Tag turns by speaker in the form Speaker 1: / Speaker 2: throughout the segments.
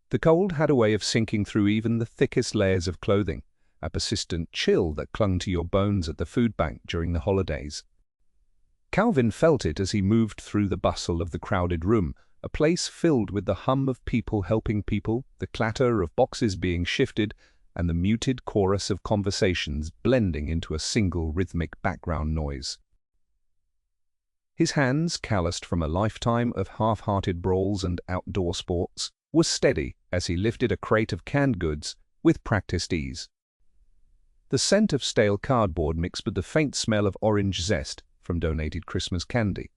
Speaker 1: The cold had a way of sinking through even the thickest layers of clothing, a persistent chill that clung to your bones at the Foodbank during the holidays. Calvin felt it as he moved through the bustle of the crowded room, a place filled with the hum of people helping people, the clatter of boxes being shifted, and the muted chorus of conversations blending into a single rhythmic background noise. His hands, calloused from a lifetime of half-hearted brawls and outdoor sports, were steady as he lifted a crate of canned goods with practiced ease. The scent of stale cardboard mixed with the faint smell of orange zest from donated Christmas candy.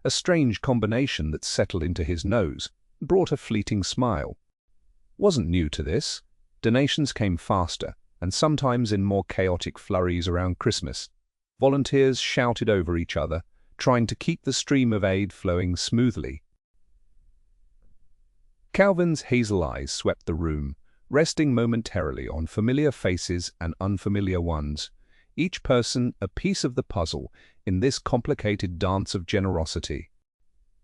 Speaker 1: A strange combination that settled into his nose, brought a fleeting smile. Wasn't new to this. Donations came faster, and sometimes in more chaotic flurries around Christmas. Volunteers shouted over each other, trying to keep the stream of aid flowing smoothly. Calvin's hazel eyes swept the room, resting momentarily on familiar faces and unfamiliar ones, each person a piece of the puzzle in this complicated dance of generosity.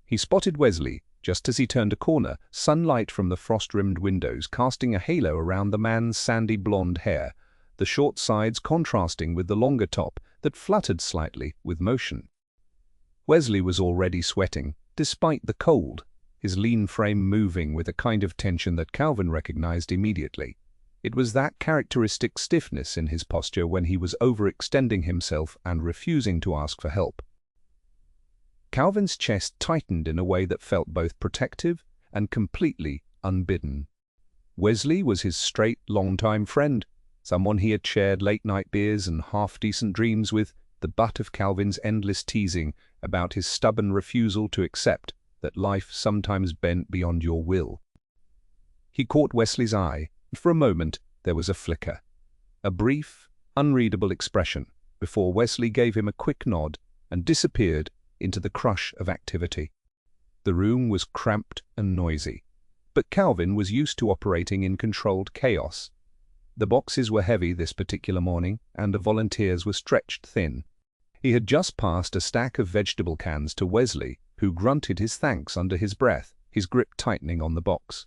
Speaker 1: He spotted Wesley just as he turned a corner, sunlight from the frost-rimmed windows casting a halo around the man's sandy blonde hair, the short sides contrasting with the longer top that fluttered slightly with motion. Wesley was already sweating, despite the cold, his lean frame moving with a kind of tension that Calvin recognized immediately. It was that characteristic stiffness in his posture when he was overextending himself and refusing to ask for help. Calvin's chest tightened in a way that felt both protective and completely unbidden. Wesley was his straight, long-time friend, someone he had shared late-night beers and half-decent dreams with, the butt of Calvin's endless teasing about his stubborn refusal to accept that life sometimes bent beyond your will. He caught Wesley's eye, and for a moment there was a flicker, a brief, unreadable expression, before Wesley gave him a quick nod and disappeared into the crush of activity. The room was cramped and noisy, but Calvin was used to operating in controlled chaos. The boxes were heavy this particular morning, and the volunteers were stretched thin. He had just passed a stack of vegetable cans to Wesley, who grunted his thanks under his breath, his grip tightening on the box.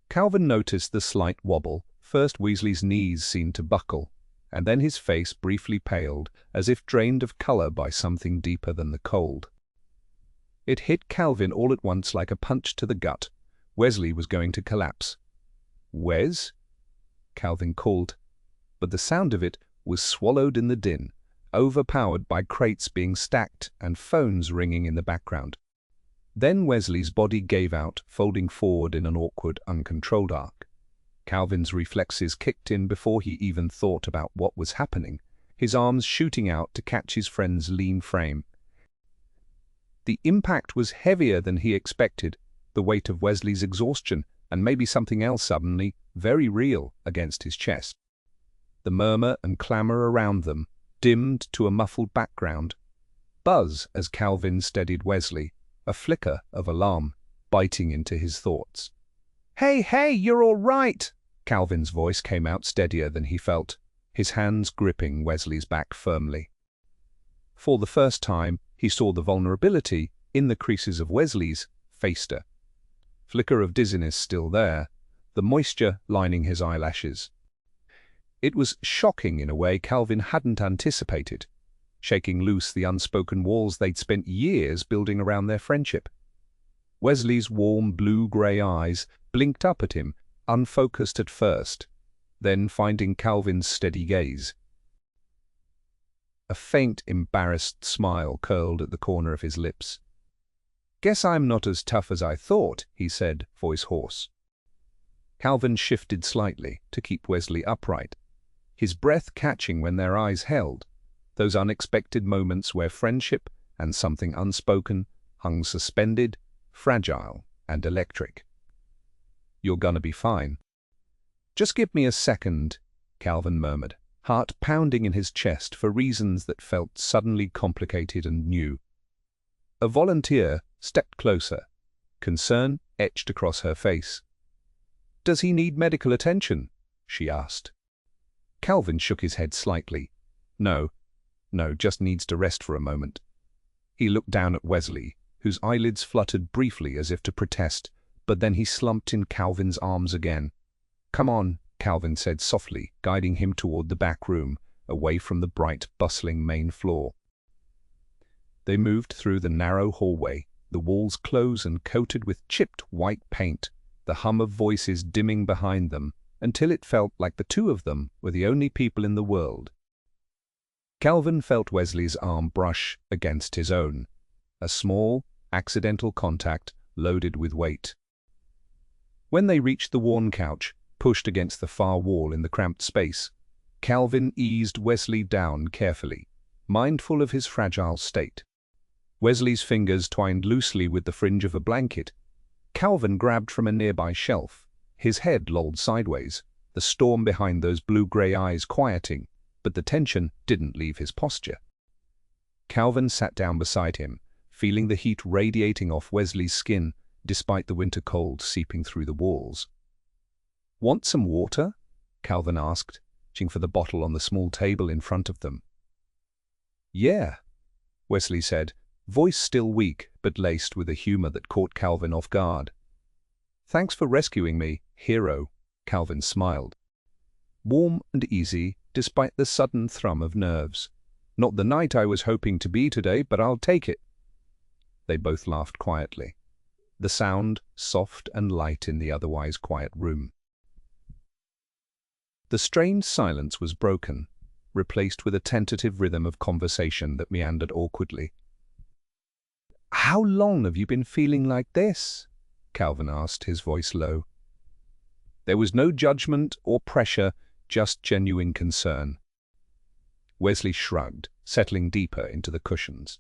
Speaker 1: Calvin noticed the slight wobble. First Wesley's knees seemed to buckle, and then his face briefly paled, as if drained of color by something deeper than the cold. It hit Calvin all at once like a punch to the gut. Wesley was going to collapse. "Wes?" Calvin called, but the sound of it was swallowed in the din, overpowered by crates being stacked and phones ringing in the background. Then Wesley's body gave out, folding forward in an awkward, uncontrolled arc. Calvin's reflexes kicked in before he even thought about what was happening, his arms shooting out to catch his friend's lean frame. The impact was heavier than he expected, the weight of Wesley's exhaustion, and maybe something else suddenly, very real, against his chest. The murmur and clamor around them dimmed to a muffled background. Buzz as Calvin steadied Wesley, a flicker of alarm biting into his thoughts. Hey, you're all right!" Calvin's voice came out steadier than he felt, his hands gripping Wesley's back firmly. For the first time, he saw the vulnerability in the creases of Wesley's face-ter. Flicker of dizziness still there, the moisture lining his eyelashes. It was shocking in a way Calvin hadn't anticipated, shaking loose the unspoken walls they'd spent years building around their friendship. Wesley's warm blue-gray eyes blinked up at him, unfocused at first, then finding Calvin's steady gaze. A faint, embarrassed smile curled at the corner of his lips. "Guess I'm not as tough as I thought," he said, voice hoarse. Calvin shifted slightly to keep Wesley upright, his breath catching when their eyes held, those unexpected moments where friendship and something unspoken hung suspended, fragile and electric. "You're gonna be fine." "Just give me a second," Calvin murmured, heart pounding in his chest for reasons that felt suddenly complicated and new. A volunteer stepped closer, concern etched across her face. "Does he need medical attention?" she asked. Calvin shook his head slightly. No, just needs to rest for a moment." He looked down at Wesley, whose eyelids fluttered briefly as if to protest, but then he slumped in Calvin's arms again. "Come on," Calvin said softly, guiding him toward the back room, away from the bright, bustling main floor. They moved through the narrow hallway, the walls close and coated with chipped white paint, the hum of voices dimming behind them, until it felt like the two of them were the only people in the world. Calvin felt Wesley's arm brush against his own, a small, accidental contact loaded with weight. When they reached the worn couch, pushed against the far wall in the cramped space, Calvin eased Wesley down carefully, mindful of his fragile state. Wesley's fingers twined loosely with the fringe of a blanket. Calvin grabbed from a nearby shelf. His head lolled sideways, the storm behind those blue-gray eyes quieting, but the tension didn't leave his posture. Calvin sat down beside him, feeling the heat radiating off Wesley's skin despite the winter cold seeping through the walls. "Want some water?" Calvin asked, reaching for the bottle on the small table in front of them. "Yeah," Wesley said, voice still weak but laced with a humor that caught Calvin off guard. "Thanks for rescuing me, hero," Calvin smiled. Warm and easy, despite the sudden thrum of nerves. "Not the night I was hoping to be today, but I'll take it." They both laughed quietly, the sound soft and light in the otherwise quiet room. The strained silence was broken, replaced with a tentative rhythm of conversation that meandered awkwardly. "How long have you been feeling like this?" Calvin asked, his voice low. There was no judgment or pressure, just genuine concern. Wesley shrugged, settling deeper into the cushions.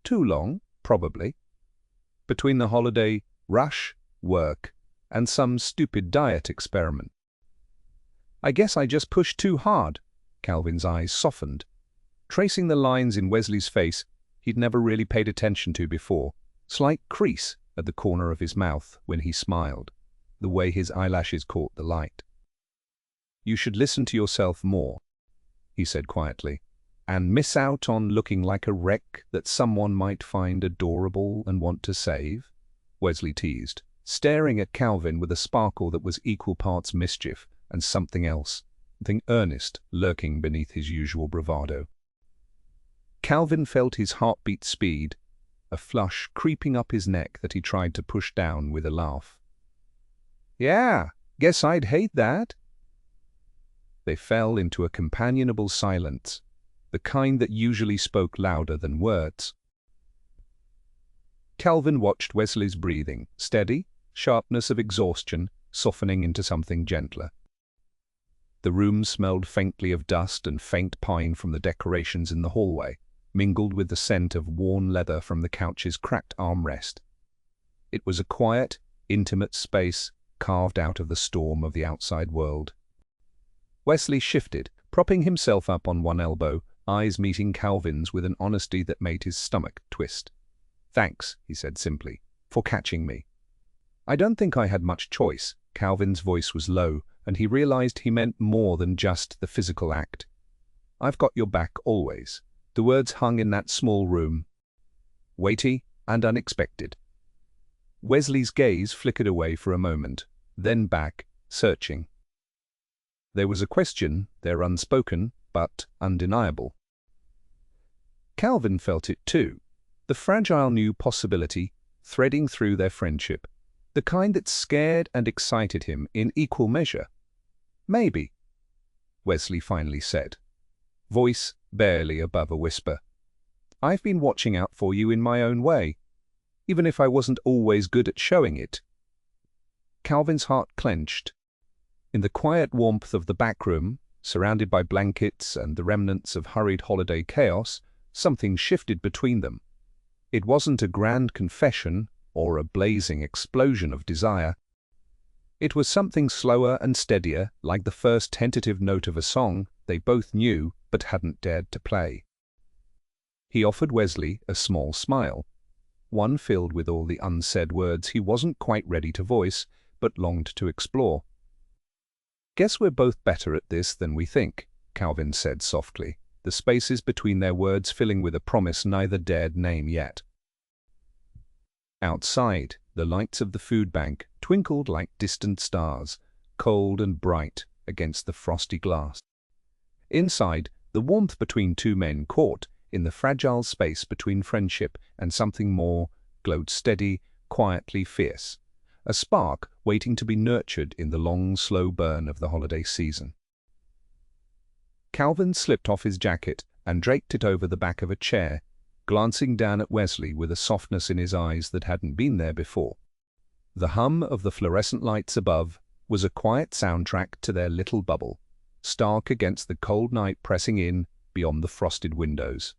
Speaker 1: "Too long, probably. Between the holiday rush, work, and some stupid diet experiment. I guess I just pushed too hard." Calvin's eyes softened, tracing the lines in Wesley's face he'd never really paid attention to before, slight crease at the corner of his mouth when he smiled, the way his eyelashes caught the light. "You should listen to yourself more," he said quietly, "and miss out on looking like a wreck that someone might find adorable and want to save," Wesley teased, staring at Calvin with a sparkle that was equal parts mischief and something else, something earnest lurking beneath his usual bravado. Calvin felt his heartbeat speed, a flush creeping up his neck that he tried to push down with a laugh. "Yeah, guess I'd hate that." They fell into a companionable silence, the kind that usually spoke louder than words. Calvin watched Wesley's breathing, steady, sharpness of exhaustion softening into something gentler. The room smelled faintly of dust and faint pine from the decorations in the hallway, mingled with the scent of worn leather from the couch's cracked armrest. It was a quiet, intimate space carved out of the storm of the outside world. Wesley shifted, propping himself up on one elbow, eyes meeting Calvin's with an honesty that made his stomach twist. "Thanks," he said simply, "for catching me." "I don't think I had much choice." Calvin's voice was low, and he realized he meant more than just the physical act. "I've got your back always." The words hung in that small room, weighty and unexpected. Wesley's gaze flickered away for a moment, then back, searching. There was a question there, unspoken, but undeniable. Calvin felt it too, the fragile new possibility threading through their friendship, the kind that scared and excited him in equal measure. "Maybe," Wesley finally said, voice barely above a whisper. "I've been watching out for you in my own way, even if I wasn't always good at showing it." Calvin's heart clenched. In the quiet warmth of the back room, surrounded by blankets and the remnants of hurried holiday chaos, something shifted between them. It wasn't a grand confession or a blazing explosion of desire. It was something slower and steadier, like the first tentative note of a song they both knew but hadn't dared to play. He offered Wesley a small smile, one filled with all the unsaid words he wasn't quite ready to voice, but longed to explore. "Guess we're both better at this than we think," Calvin said softly, the spaces between their words filling with a promise neither dared name yet. Outside, the lights of the food bank twinkled like distant stars, cold and bright against the frosty glass. Inside, the warmth between two men caught in the fragile space between friendship and something more glowed steady, quietly fierce, a spark waiting to be nurtured in the long, slow burn of the holiday season. Calvin slipped off his jacket and draped it over the back of a chair, glancing down at Wesley with a softness in his eyes that hadn't been there before. The hum of the fluorescent lights above was a quiet soundtrack to their little bubble, stark against the cold night pressing in beyond the frosted windows.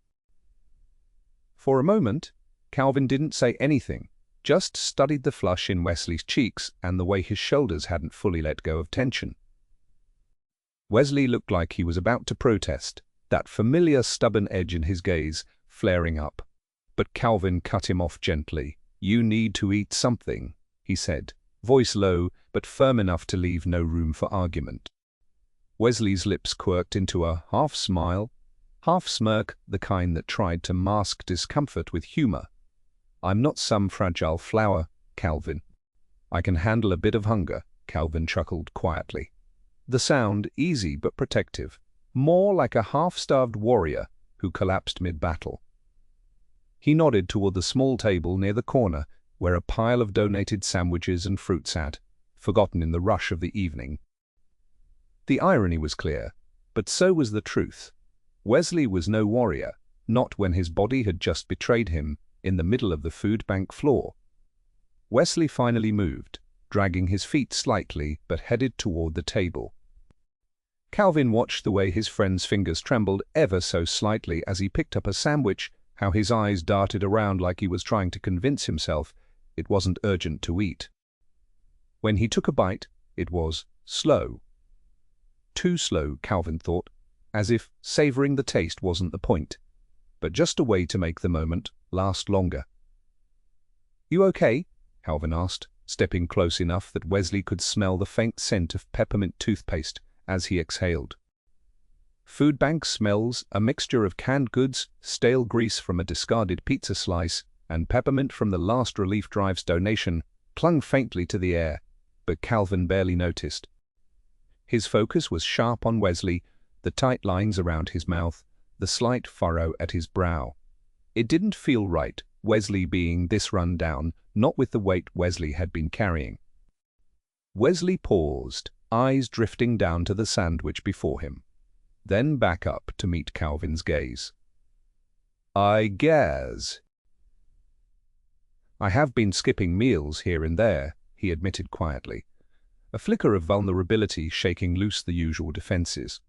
Speaker 1: For a moment, Calvin didn't say anything, just studied the flush in Wesley's cheeks and the way his shoulders hadn't fully let go of tension. Wesley looked like he was about to protest, that familiar stubborn edge in his gaze flaring up. But Calvin cut him off gently. "You need to eat something," he said, voice low but firm enough to leave no room for argument. Wesley's lips quirked into a half-smile, half-smirk, the kind that tried to mask discomfort with humor. "I'm not some fragile flower, Calvin. I can handle a bit of hunger," Calvin chuckled quietly. The sound easy but protective, more like a half-starved warrior who collapsed mid-battle. He nodded toward the small table near the corner where a pile of donated sandwiches and fruit sat, forgotten in the rush of the evening. The irony was clear, but so was the truth. Wesley was no warrior, not when his body had just betrayed him in the middle of the food bank floor. Wesley finally moved, dragging his feet slightly but headed toward the table. Calvin watched the way his friend's fingers trembled ever so slightly as he picked up a sandwich, how his eyes darted around like he was trying to convince himself it wasn't urgent to eat. When he took a bite, it was slow. Too slow, Calvin thought, as if savoring the taste wasn't the point, but just a way to make the moment last longer. "You okay?" Calvin asked, stepping close enough that Wesley could smell the faint scent of peppermint toothpaste as he exhaled. Foodbank smells, a mixture of canned goods, stale grease from a discarded pizza slice, and peppermint from the last Relief Drive's donation, clung faintly to the air, but Calvin barely noticed. His focus was sharp on Wesley, the tight lines around his mouth, the slight furrow at his brow. It didn't feel right, Wesley being this run down, not with the weight Wesley had been carrying. Wesley paused, eyes drifting down to the sandwich before him, then back up to meet Calvin's gaze. "I guess I have been skipping meals here and there," he admitted quietly, a flicker of vulnerability shaking loose the usual defenses.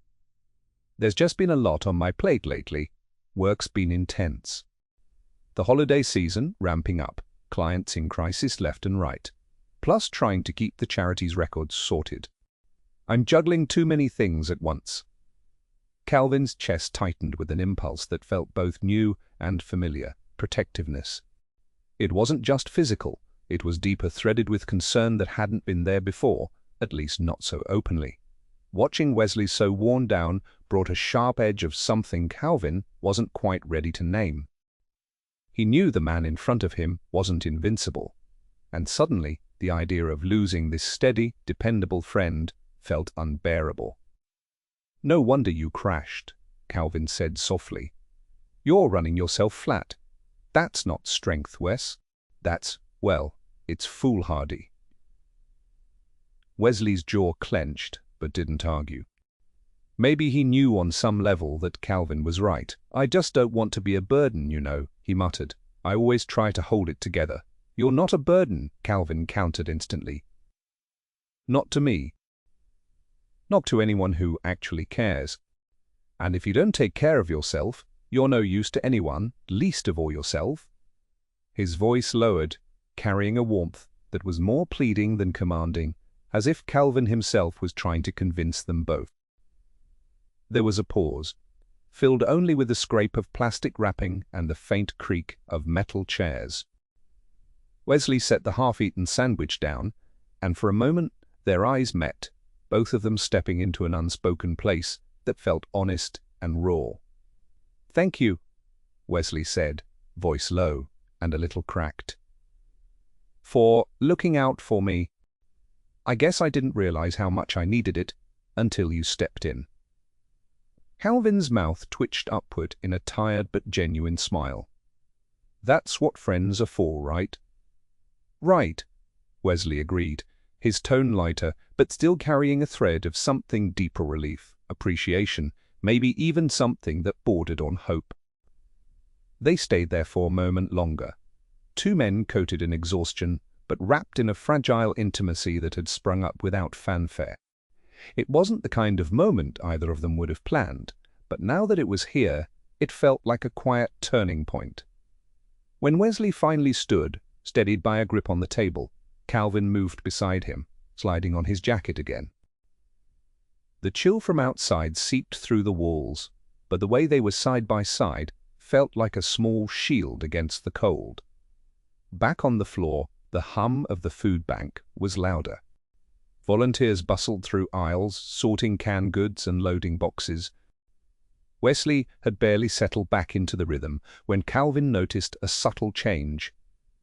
Speaker 1: "There's just been a lot on my plate lately. Work's been intense. The holiday season ramping up, clients in crisis left and right, plus trying to keep the charity's records sorted. I'm juggling too many things at once." Calvin's chest tightened with an impulse that felt both new and familiar, protectiveness. It wasn't just physical, it was deeper, threaded with concern that hadn't been there before, at least not so openly. Watching Wesley so worn down brought a sharp edge of something Calvin wasn't quite ready to name. He knew the man in front of him wasn't invincible, and suddenly the idea of losing this steady, dependable friend felt unbearable. "No wonder you crashed," Calvin said softly. "You're running yourself flat. That's not strength, Wes. That's, well, it's foolhardy." Wesley's jaw clenched, but didn't argue. Maybe he knew on some level that Calvin was right. "I just don't want to be a burden, you know," he muttered. "I always try to hold it together." "You're not a burden," Calvin countered instantly. "Not to me. Not to anyone who actually cares. And if you don't take care of yourself, you're no use to anyone, least of all yourself." His voice lowered, carrying a warmth that was more pleading than commanding, as if Calvin himself was trying to convince them both. There was a pause, filled only with the scrape of plastic wrapping and the faint creak of metal chairs. Wesley set the half-eaten sandwich down, and for a moment their eyes met, both of them stepping into an unspoken place that felt honest and raw. "Thank you," Wesley said, voice low and a little cracked. for looking out for me. I guess I didn't realize how much I needed it until you stepped in." Calvin's mouth twitched upward in a tired but genuine smile. "That's what friends are for, right?" "Right," Wesley agreed, his tone lighter, but still carrying a thread of something deeper: relief, appreciation, maybe even something that bordered on hope. They stayed there for a moment longer. Two men coated in exhaustion, but wrapped in a fragile intimacy that had sprung up without fanfare. It wasn't the kind of moment either of them would have planned, but now that it was here, it felt like a quiet turning point. When Wesley finally stood, steadied by a grip on the table, Calvin moved beside him, sliding on his jacket again. The chill from outside seeped through the walls, but the way they were side by side felt like a small shield against the cold. Back on the floor, the hum of the food bank was louder. Volunteers bustled through aisles, sorting canned goods and loading boxes. Wesley had barely settled back into the rhythm when Calvin noticed a subtle change.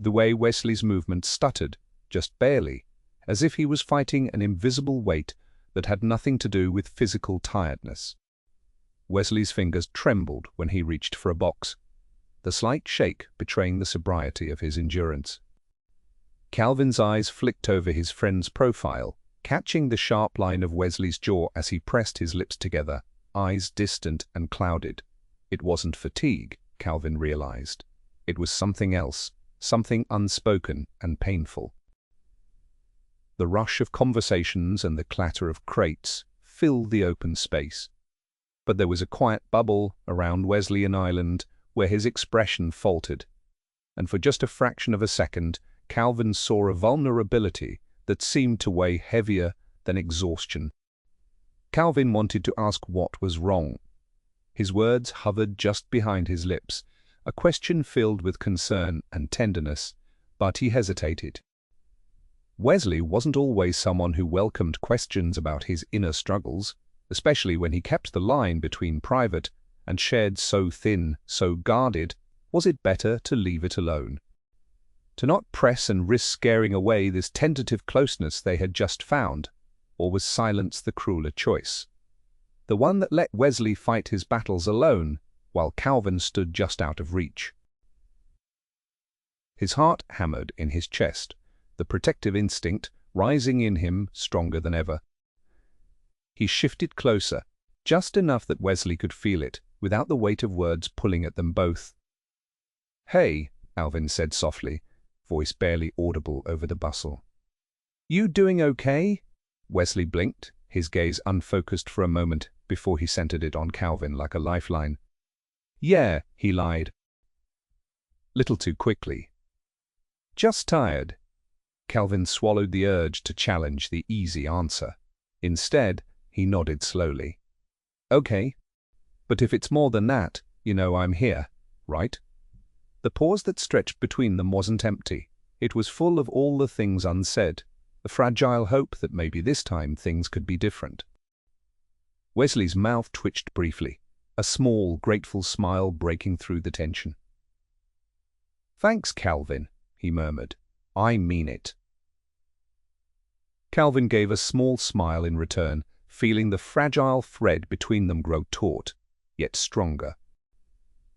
Speaker 1: The way Wesley's movement stuttered, just barely, as if he was fighting an invisible weight that had nothing to do with physical tiredness. Wesley's fingers trembled when he reached for a box, the slight shake betraying the sobriety of his endurance. Calvin's eyes flicked over his friend's profile, catching the sharp line of Wesley's jaw as he pressed his lips together, eyes distant and clouded. It wasn't fatigue, Calvin realized. It was something else, something unspoken and painful. The rush of conversations and the clatter of crates filled the open space. But there was a quiet bubble around Wesleyan Island where his expression faltered. And for just a fraction of a second, Calvin saw a vulnerability that seemed to weigh heavier than exhaustion. Calvin wanted to ask what was wrong. His words hovered just behind his lips, a question filled with concern and tenderness, but he hesitated. Wesley wasn't always someone who welcomed questions about his inner struggles, especially when he kept the line between private and shared so thin, so guarded. Was it better to leave it alone? To not press and risk scaring away this tentative closeness they had just found, or was silence the crueler choice? The one that let Wesley fight his battles alone, while Calvin stood just out of reach. His heart hammered in his chest, the protective instinct rising in him stronger than ever. He shifted closer, just enough that Wesley could feel it, without the weight of words pulling at them both. "Hey," Calvin said softly, voice barely audible over the bustle. "You doing okay?" Wesley blinked, his gaze unfocused for a moment before he centered it on Calvin like a lifeline. "Yeah," he lied. Little too quickly. "Just tired." Calvin swallowed the urge to challenge the easy answer. Instead, he nodded slowly. "Okay. But if it's more than that, you know I'm here, right?" The pause that stretched between them wasn't empty. It was full of all the things unsaid, the fragile hope that maybe this time things could be different. Wesley's mouth twitched briefly, a small, grateful smile breaking through the tension. "Thanks, Calvin," he murmured. "I mean it." Calvin gave a small smile in return, feeling the fragile thread between them grow taut, yet stronger.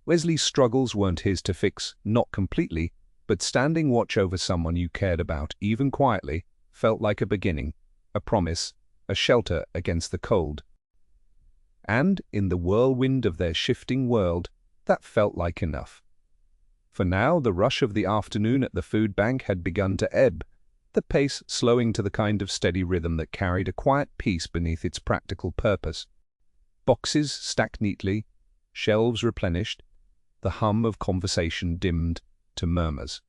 Speaker 1: Wesley's struggles weren't his to fix, not completely, but standing watch over someone you cared about, even quietly, felt like a beginning, a promise, a shelter against the cold. And, in the whirlwind of their shifting world, that felt like enough. For now, the rush of the afternoon at the food bank had begun to ebb, the pace slowing to the kind of steady rhythm that carried a quiet peace beneath its practical purpose. Boxes stacked neatly, shelves replenished, the hum of conversation dimmed to murmurs.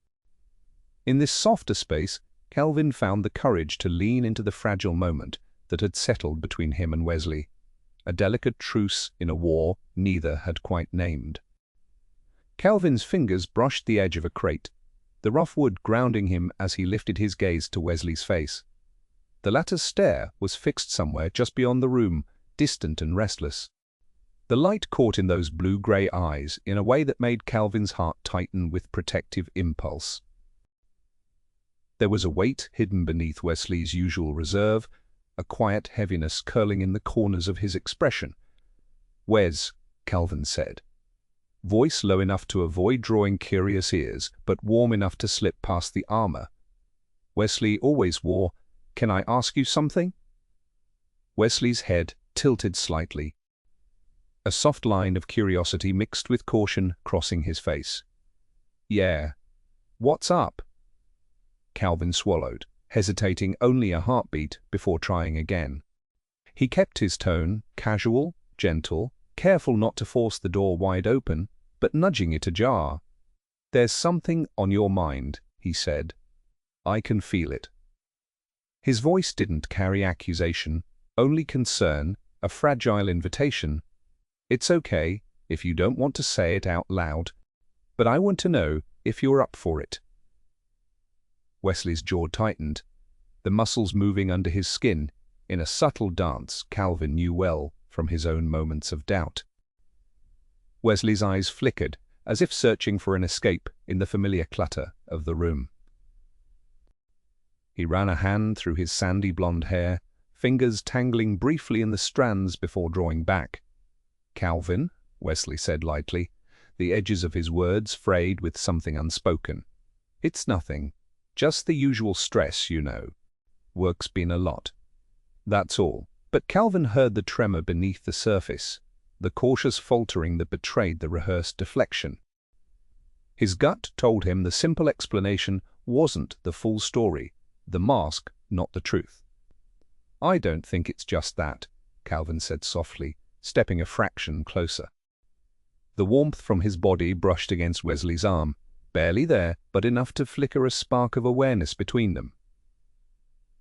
Speaker 1: In this softer space, Calvin found the courage to lean into the fragile moment that had settled between him and Wesley, a delicate truce in a war neither had quite named. Calvin's fingers brushed the edge of a crate, the rough wood grounding him as he lifted his gaze to Wesley's face. The latter's stare was fixed somewhere just beyond the room, distant and restless. The light caught in those blue-gray eyes in a way that made Calvin's heart tighten with protective impulse. There was a weight hidden beneath Wesley's usual reserve, a quiet heaviness curling in the corners of his expression. "Wes," Calvin said. Voice low enough to avoid drawing curious ears, but warm enough to slip past the armor. Wesley always wore, "Can I ask you something?" Wesley's head tilted slightly, a soft line of curiosity mixed with caution crossing his face. "Yeah. What's up?" Calvin swallowed, hesitating only a heartbeat before trying again. He kept his tone casual, gentle, careful not to force the door wide open, but nudging it ajar. "There's something on your mind," he said. "I can feel it." His voice didn't carry accusation, only concern, a fragile invitation. "It's okay if you don't want to say it out loud, but I want to know if you're up for it." Wesley's jaw tightened, the muscles moving under his skin in a subtle dance Calvin knew well from his own moments of doubt. Wesley's eyes flickered, as if searching for an escape in the familiar clutter of the room. He ran a hand through his sandy blonde hair, fingers tangling briefly in the strands before drawing back. "Calvin," Wesley said lightly, the edges of his words frayed with something unspoken. "It's nothing. Just the usual stress, you know. Work's been a lot. That's all." But Calvin heard the tremor beneath the surface, the cautious faltering that betrayed the rehearsed deflection. His gut told him the simple explanation wasn't the full story, the mask not the truth. "I don't think it's just that," Calvin said softly, stepping a fraction closer. The warmth from his body brushed against Wesley's arm, barely there, but enough to flicker a spark of awareness between them.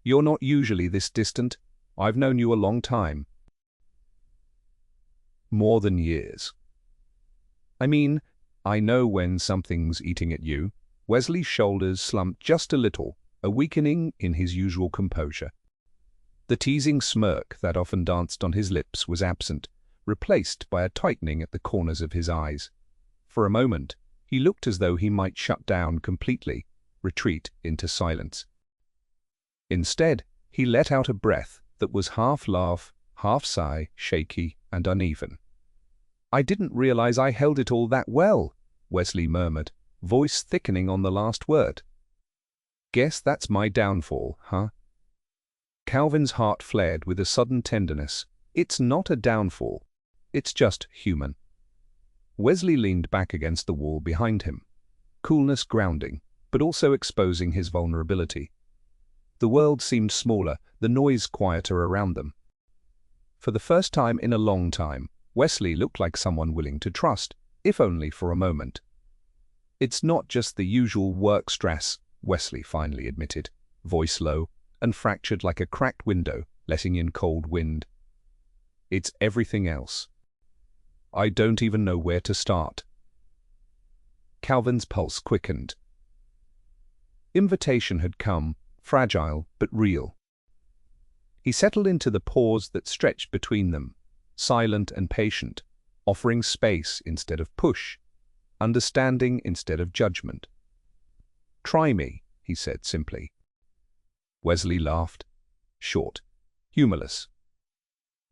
Speaker 1: "You're not usually this distant. I've known you a long time." "More than years." "I mean, I know when something's eating at you." Wesley's shoulders slumped just a little, a weakening in his usual composure. The teasing smirk that often danced on his lips was absent, replaced by a tightening at the corners of his eyes. For a moment, he looked as though he might shut down completely, retreat into silence. Instead, he let out a breath that was half laugh, half sigh, shaky and uneven. "I didn't realize I held it all that well," Wesley murmured, voice thickening on the last word. "Guess that's my downfall, huh?" Calvin's heart flared with a sudden tenderness. "It's not a downfall. It's just human." Wesley leaned back against the wall behind him, coolness grounding, but also exposing his vulnerability. The world seemed smaller, the noise quieter around them. For the first time in a long time, Wesley looked like someone willing to trust, if only for a moment. "It's not just the usual work stress," Wesley finally admitted, voice low and fractured like a cracked window letting in cold wind. "It's everything else. I don't even know where to start." Calvin's pulse quickened. Invitation had come, fragile but real. He settled into the pause that stretched between them, silent and patient, offering space instead of push, understanding instead of judgment. "Try me," he said simply. Wesley laughed, short, humorless.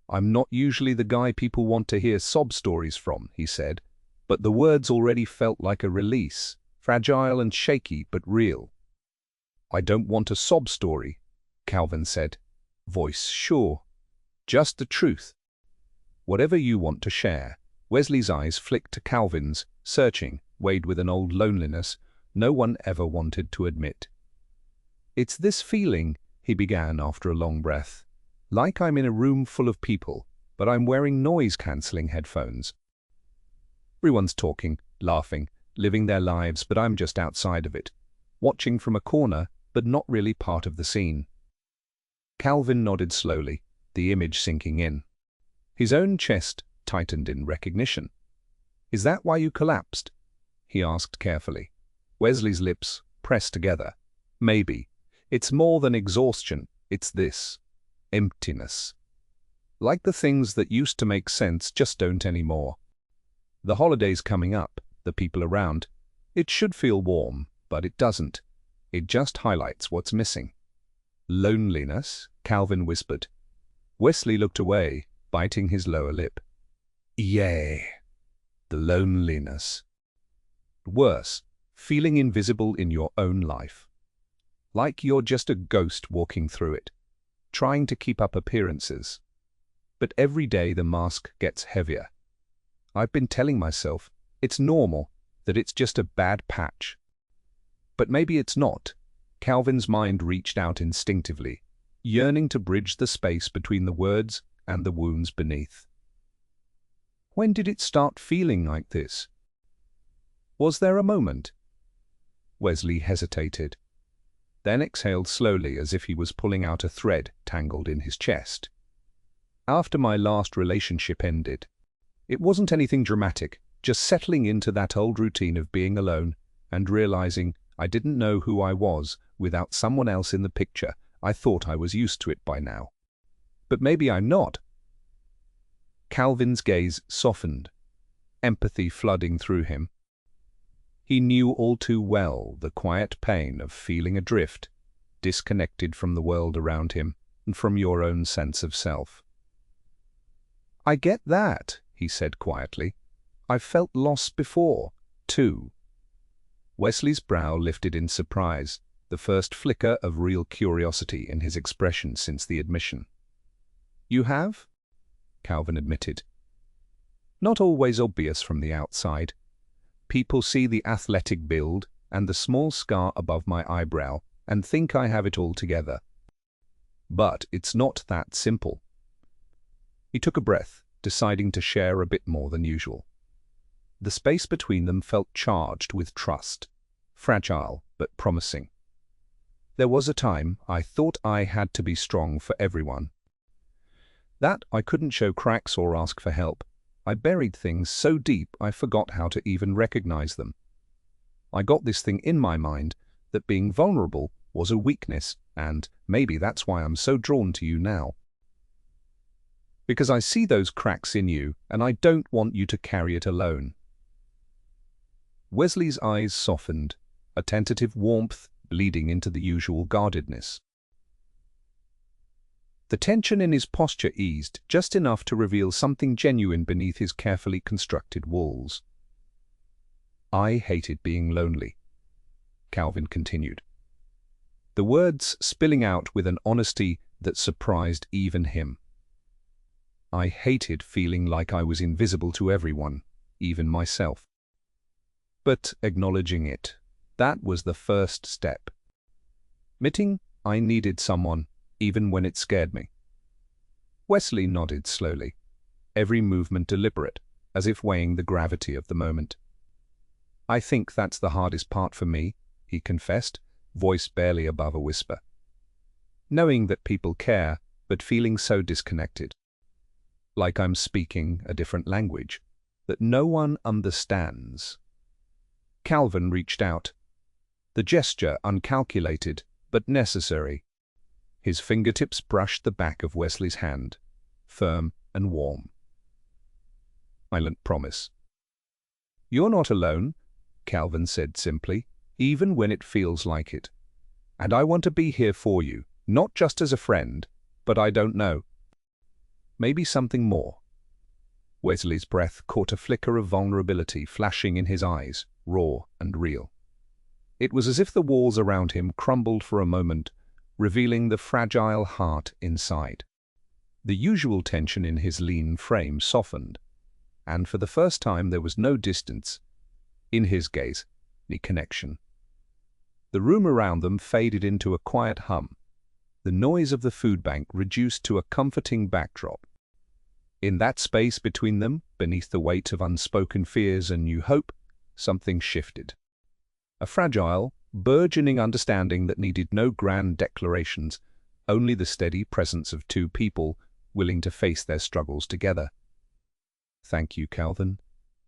Speaker 1: "I'm not usually the guy people want to hear sob stories from," he said, but the words already felt like a release, fragile and shaky but real. "I don't want a sob story," Calvin said, voice sure. "Just the truth. Whatever you want to share." Wesley's eyes flicked to Calvin's, searching, weighed with an old loneliness no one ever wanted to admit. "It's this feeling," he began after a long breath, "like I'm in a room full of people, but I'm wearing noise-canceling headphones. Everyone's talking, laughing, living their lives, but I'm just outside of it, watching from a corner, but not really part of the scene." Calvin nodded slowly, the image sinking in. His own chest tightened in recognition. "Is that why you collapsed?" he asked carefully. Wesley's lips pressed together. "Maybe. It's more than exhaustion, it's this. Emptiness. Like the things that used to make sense just don't anymore. The holidays coming up, the people around. It should feel warm, but it doesn't. It just highlights what's missing. Loneliness, Calvin whispered. Wesley looked away, biting his lower lip. Yay, the loneliness. Worse, feeling invisible in your own life. Like you're just a ghost walking through it, trying to keep up appearances. But every day the mask gets heavier. I've been telling myself it's normal, that it's just a bad patch. But maybe it's not. Calvin's mind reached out instinctively, yearning to bridge the space between the words and the wounds beneath. When did it start feeling like this? Was there a moment? Wesley hesitated, then exhaled slowly as if he was pulling out a thread tangled in his chest. After my last relationship ended, it wasn't anything dramatic, just settling into that old routine of being alone and realizing I didn't know who I was without someone else in the picture. I thought I was used to it by now. But maybe I'm not. Calvin's gaze softened, empathy flooding through him. He knew all too well the quiet pain of feeling adrift, disconnected from the world around him and from your own sense of self. I get that, he said quietly. I've felt lost before, too. Wesley's brow lifted in surprise, the first flicker of real curiosity in his expression since the admission. You have? Calvin admitted. Not always obvious from the outside. People see the athletic build and the small scar above my eyebrow and think I have it all together. But it's not that simple. He took a breath, deciding to share a bit more than usual. The space between them felt charged with trust, fragile but promising. There was a time I thought I had to be strong for everyone. That I couldn't show cracks or ask for help. I buried things so deep I forgot how to even recognize them. I got this thing in my mind that being vulnerable was a weakness, and maybe that's why I'm so drawn to you now. Because I see those cracks in you, and I don't want you to carry it alone. Wesley's eyes softened, a tentative warmth bleeding into the usual guardedness. The tension in his posture eased just enough to reveal something genuine beneath his carefully constructed walls. I hated being lonely, Calvin continued, the words spilling out with an honesty that surprised even him. I hated feeling like I was invisible to everyone, even myself. But acknowledging it, that was the first step. Admitting I needed someone, even when it scared me. Wesley nodded slowly, every movement deliberate, as if weighing the gravity of the moment. I think that's the hardest part for me, he confessed, voice barely above a whisper. Knowing that people care, but feeling so disconnected. Like I'm speaking a different language, that no one understands. Calvin reached out. The gesture uncalculated, but necessary. His fingertips brushed the back of Wesley's hand, firm and warm. Silent promise. You're not alone, Calvin said simply, even when it feels like it. And I want to be here for you, not just as a friend, but I don't know. Maybe something more. Wesley's breath caught a flicker of vulnerability flashing in his eyes, raw and real. It was as if the walls around him crumbled for a moment, revealing the fragile heart inside. The usual tension in his lean frame softened, and for the first time there was no distance. In his gaze, the connection. The room around them faded into a quiet hum, the noise of the Foodbank reduced to a comforting backdrop. In that space between them, beneath the weight of unspoken fears and new hope, something shifted. A fragile, burgeoning understanding that needed no grand declarations, only the steady presence of two people willing to face their struggles together. Thank you, Calvin,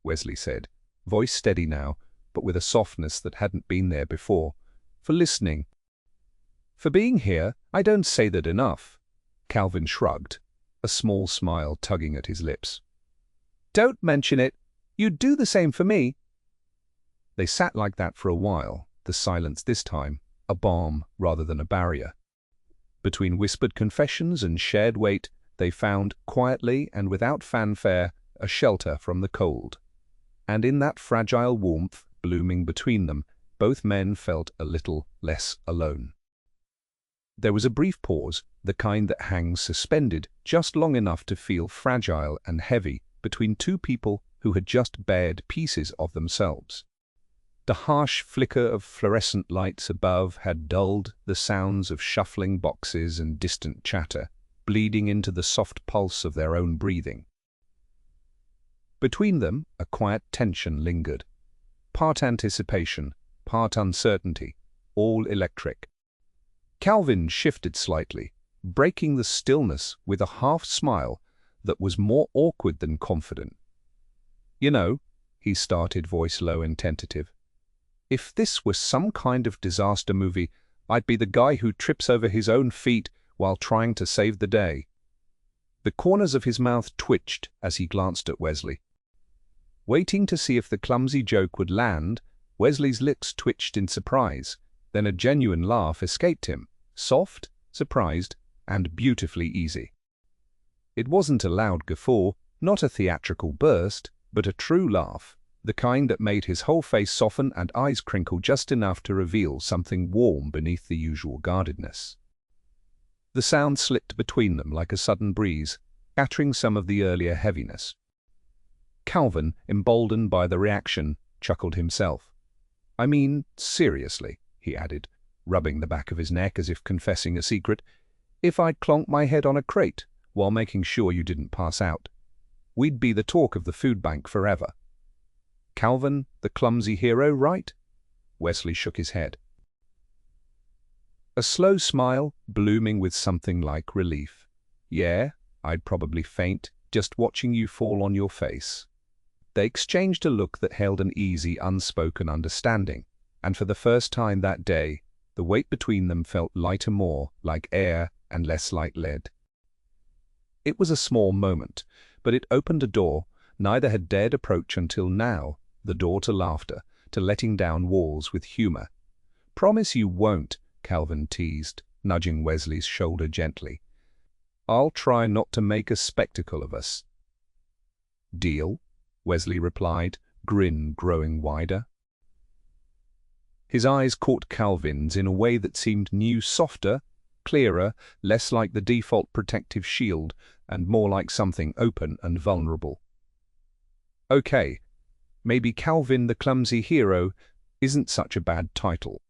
Speaker 1: Wesley said, voice steady now, but with a softness that hadn't been there before, for listening. For being here, I don't say that enough. Calvin shrugged, a small smile tugging at his lips. Don't mention it. You'd do the same for me. They sat like that for a while, the silence this time, a balm rather than a barrier. Between whispered confessions and shared weight, they found, quietly and without fanfare, a shelter from the cold. And in that fragile warmth blooming between them, both men felt a little less alone. There was a brief pause, the kind that hangs suspended just long enough to feel fragile and heavy between two people who had just bared pieces of themselves. The harsh flicker of fluorescent lights above had dulled the sounds of shuffling boxes and distant chatter, bleeding into the soft pulse of their own breathing. Between them, a quiet tension lingered, part anticipation, part uncertainty, all electric. Calvin shifted slightly, breaking the stillness with a half-smile that was more awkward than confident. "You know," he started, voice low and tentative, "if this were some kind of disaster movie, I'd be the guy who trips over his own feet while trying to save the day." The corners of his mouth twitched as he glanced at Wesley. Waiting to see if the clumsy joke would land, Wesley's lips twitched in surprise. Then a genuine laugh escaped him, soft, surprised, and beautifully easy. It wasn't a loud guffaw, not a theatrical burst, but a true laugh, the kind that made his whole face soften and eyes crinkle just enough to reveal something warm beneath the usual guardedness. The sound slipped between them like a sudden breeze, scattering some of the earlier heaviness. Calvin, emboldened by the reaction, chuckled himself. "I mean, seriously," he added, rubbing the back of his neck as if confessing a secret, "if I'd clonked my head on a crate while making sure you didn't pass out, we'd be the talk of the Foodbank forever." Calvin, the clumsy hero, right? Wesley shook his head. A slow smile, blooming with something like relief. "Yeah, I'd probably faint just watching you fall on your face." They exchanged a look that held an easy, unspoken understanding, and for the first time that day, the weight between them felt lighter, more like air and less like lead. It was a small moment, but it opened a door neither had dared approach until now, the door to laughter, to letting down walls with humor. "Promise you won't," Calvin teased, nudging Wesley's shoulder gently. "I'll try not to make a spectacle of us." "Deal?" Wesley replied, grin growing wider. His eyes caught Calvin's in a way that seemed new, softer, clearer, less like the default protective shield, and more like something open and vulnerable. "Okay, maybe Calvin the Clumsy Hero isn't such a bad title.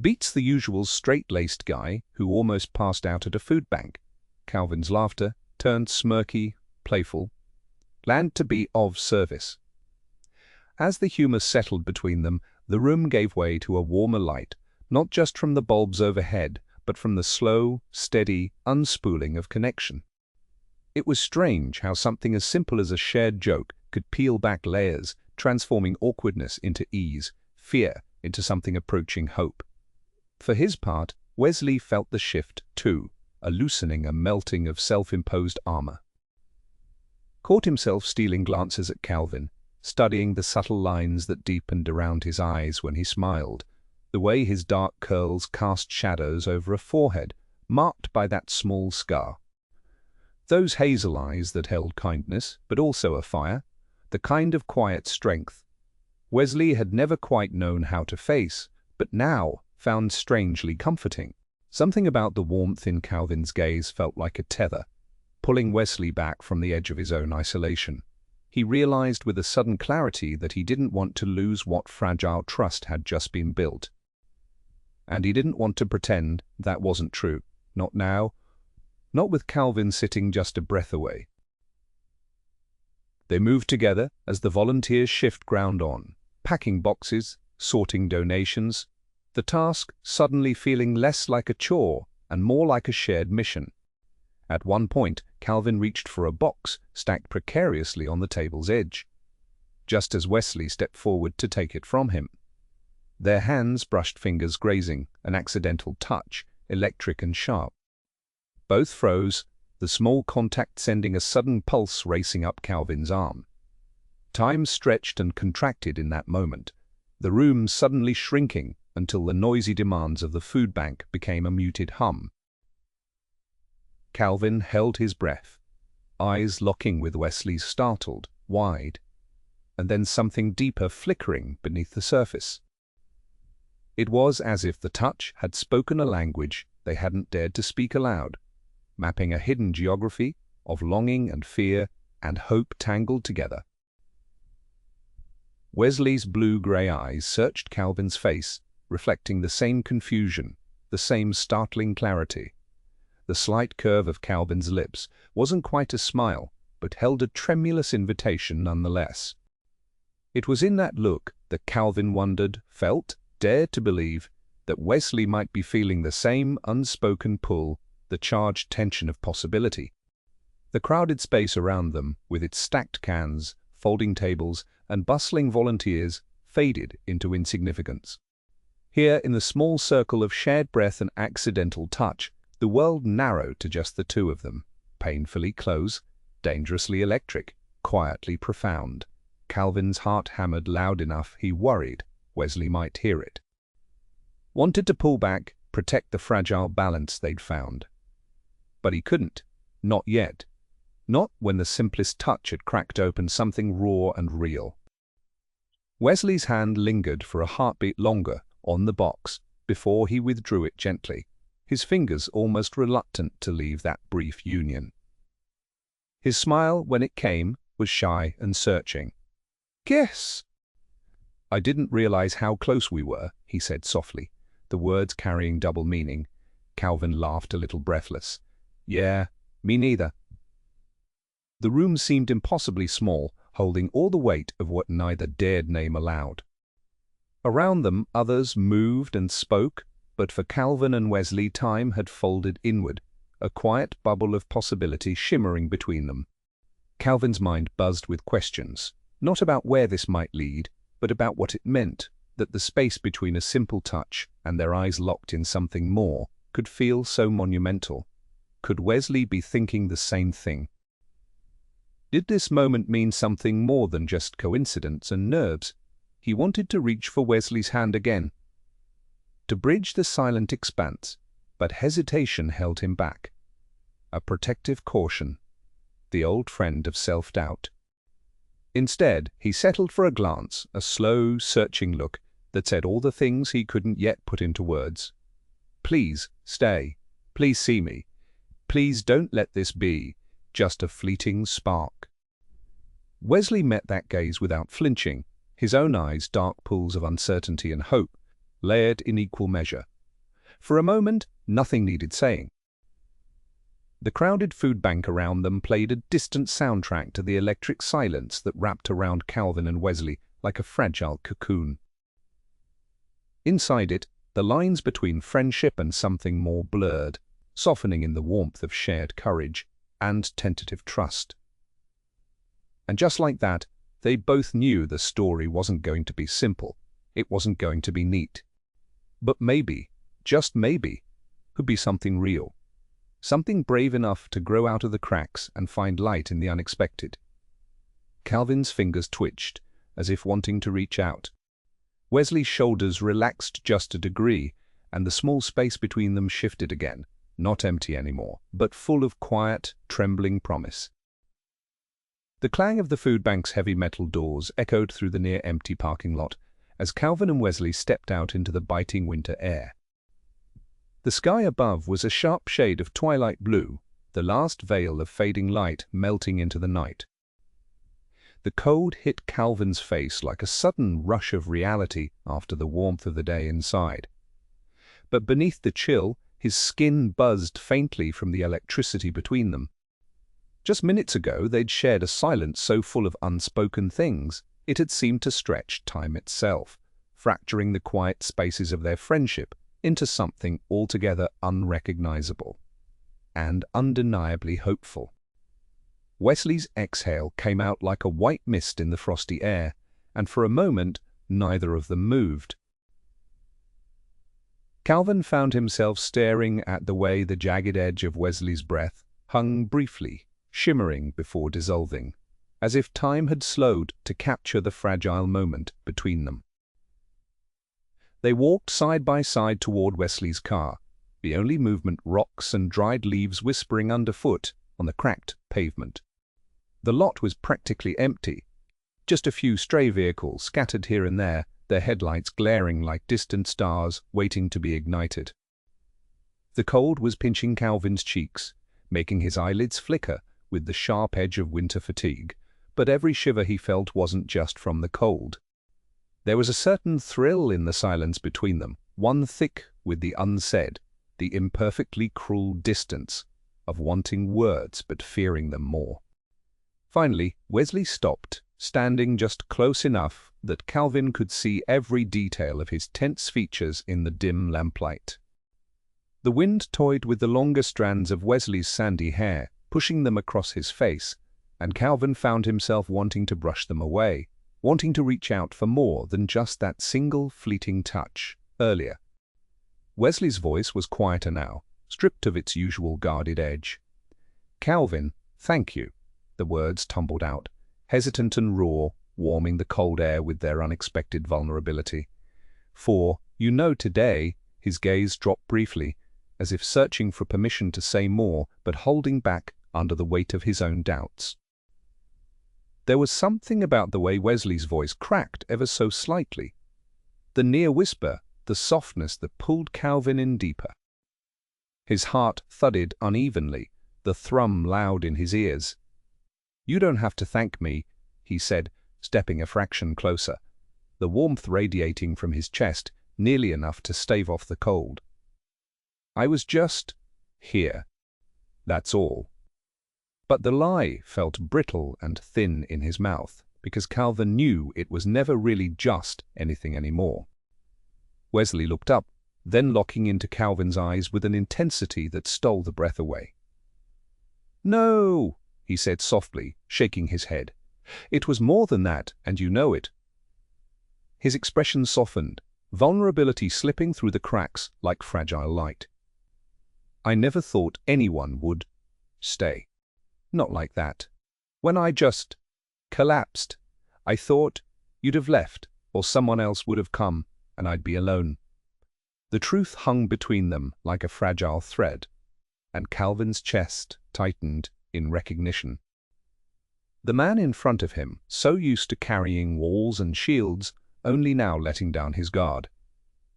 Speaker 1: Beats the usual straight-laced guy who almost passed out at a food bank." Calvin's laughter turned smirky, playful. "Land to be of service." As the humor settled between them, the room gave way to a warmer light, not just from the bulbs overhead, but from the slow, steady unspooling of connection. It was strange how something as simple as a shared joke could peel back layers, transforming awkwardness into ease, fear into something approaching hope. For his part, Wesley felt the shift too, a loosening, a melting of self-imposed armor. Caught himself stealing glances at Calvin, studying the subtle lines that deepened around his eyes when he smiled, the way his dark curls cast shadows over a forehead marked by that small scar. Those hazel eyes that held kindness, but also a fire, the kind of quiet strength Wesley had never quite known how to face, but now found strangely comforting. Something about the warmth in Calvin's gaze felt like a tether, pulling Wesley back from the edge of his own isolation. He realized with a sudden clarity that he didn't want to lose what fragile trust had just been built. And he didn't want to pretend that wasn't true. Not now. Not with Calvin sitting just a breath away. They moved together as the volunteers' shift ground on, packing boxes, sorting donations, the task suddenly feeling less like a chore and more like a shared mission. At one point, Calvin reached for a box stacked precariously on the table's edge, just as Wesley stepped forward to take it from him. Their hands brushed fingers, grazing, an accidental touch, electric and sharp. Both froze, the small contact sending a sudden pulse racing up Calvin's arm. Time stretched and contracted in that moment, the room suddenly shrinking until the noisy demands of the food bank became a muted hum. Calvin held his breath, eyes locking with Wesley's startled, wide, and then something deeper flickering beneath the surface. It was as if the touch had spoken a language they hadn't dared to speak aloud, mapping a hidden geography of longing and fear and hope tangled together. Wesley's blue-grey eyes searched Calvin's face, reflecting the same confusion, the same startling clarity. The slight curve of Calvin's lips wasn't quite a smile, but held a tremulous invitation nonetheless. It was in that look that Calvin wondered, felt, dared to believe that Wesley might be feeling the same unspoken pull, the charged tension of possibility. The crowded space around them, with its stacked cans, folding tables, and bustling volunteers, faded into insignificance. Here, in the small circle of shared breath and accidental touch, the world narrowed to just the two of them, painfully close, dangerously electric, quietly profound. Calvin's heart hammered loud enough he worried Wesley might hear it. Wanted to pull back, protect the fragile balance they'd found. But he couldn't. Not yet. Not when the simplest touch had cracked open something raw and real. Wesley's hand lingered for a heartbeat longer on the box before he withdrew it gently, his fingers almost reluctant to leave that brief union. His smile, when it came, was shy and searching. "Guess." "I didn't realize how close we were," he said softly, the words carrying double meaning. Calvin laughed a little breathless. "Yeah, me neither." The room seemed impossibly small, holding all the weight of what neither dared name aloud. Around them others moved and spoke, but for Calvin and Wesley time had folded inward, a quiet bubble of possibility shimmering between them. Calvin's mind buzzed with questions, not about where this might lead, but about what it meant, that the space between a simple touch and their eyes locked in something more could feel so monumental. Could Wesley be thinking the same thing? Did this moment mean something more than just coincidence and nerves? He wanted to reach for Wesley's hand again, to bridge the silent expanse, but hesitation held him back. A protective caution, the old friend of self-doubt. Instead, he settled for a glance, a slow, searching look that said all the things he couldn't yet put into words. "Please, stay. Please see me. Please don't let this be just a fleeting spark." Wesley met that gaze without flinching, his own eyes dark pools of uncertainty and hope, layered in equal measure. For a moment, nothing needed saying. The crowded food bank around them played a distant soundtrack to the electric silence that wrapped around Calvin and Wesley like a fragile cocoon. Inside it, the lines between friendship and something more blurred, softening in the warmth of shared courage and tentative trust. And just like that, they both knew the story wasn't going to be simple. It wasn't going to be neat. But maybe, just maybe, could be something real. Something brave enough to grow out of the cracks and find light in the unexpected. Calvin's fingers twitched, as if wanting to reach out. Wesley's shoulders relaxed just a degree, and the small space between them shifted again, not empty anymore, but full of quiet, trembling promise. The clang of the food bank's heavy metal doors echoed through the near-empty parking lot as Calvin and Wesley stepped out into the biting winter air. The sky above was a sharp shade of twilight blue, the last veil of fading light melting into the night. The cold hit Calvin's face like a sudden rush of reality after the warmth of the day inside. But beneath the chill, his skin buzzed faintly from the electricity between them. Just minutes ago, they'd shared a silence so full of unspoken things, it had seemed to stretch time itself, fracturing the quiet spaces of their friendship into something altogether unrecognizable and undeniably hopeful. Wesley's exhale came out like a white mist in the frosty air, and for a moment, neither of them moved. Calvin found himself staring at the way the jagged edge of Wesley's breath hung briefly, shimmering before dissolving, as if time had slowed to capture the fragile moment between them. They walked side by side toward Wesley's car, the only movement rocks and dried leaves whispering underfoot on the cracked pavement. The lot was practically empty, just a few stray vehicles scattered here and there, their headlights glaring like distant stars waiting to be ignited. The cold was pinching Calvin's cheeks, making his eyelids flicker with the sharp edge of winter fatigue, but every shiver he felt wasn't just from the cold. There was a certain thrill in the silence between them, one thick with the unsaid, the imperfectly cruel distance of wanting words but fearing them more. Finally, Wesley stopped, standing just close enough that Calvin could see every detail of his tense features in the dim lamplight. The wind toyed with the longer strands of Wesley's sandy hair, pushing them across his face, and Calvin found himself wanting to brush them away, wanting to reach out for more than just that single fleeting touch earlier. Wesley's voice was quieter now, stripped of its usual guarded edge. "Calvin, thank you," the words tumbled out, hesitant and raw, warming the cold air with their unexpected vulnerability. "For, today," his gaze dropped briefly, as if searching for permission to say more, but holding back under the weight of his own doubts. There was something about the way Wesley's voice cracked ever so slightly. The near whisper, the softness that pulled Calvin in deeper. His heart thudded unevenly, the thrum loud in his ears. "You don't have to thank me," he said, stepping a fraction closer, the warmth radiating from his chest, nearly enough to stave off the cold. "I was just here. That's all." But the lie felt brittle and thin in his mouth, because Calvin knew it was never really just anything anymore. Wesley looked up, then locking into Calvin's eyes with an intensity that stole the breath away. "No," he said softly, shaking his head. "It was more than that, and you know it." His expression softened, vulnerability slipping through the cracks like fragile light. "I never thought anyone would stay. Not like that. When I just collapsed, I thought you'd have left, or someone else would have come, and I'd be alone." The truth hung between them like a fragile thread, and Calvin's chest tightened in recognition. The man in front of him, so used to carrying walls and shields, only now letting down his guard,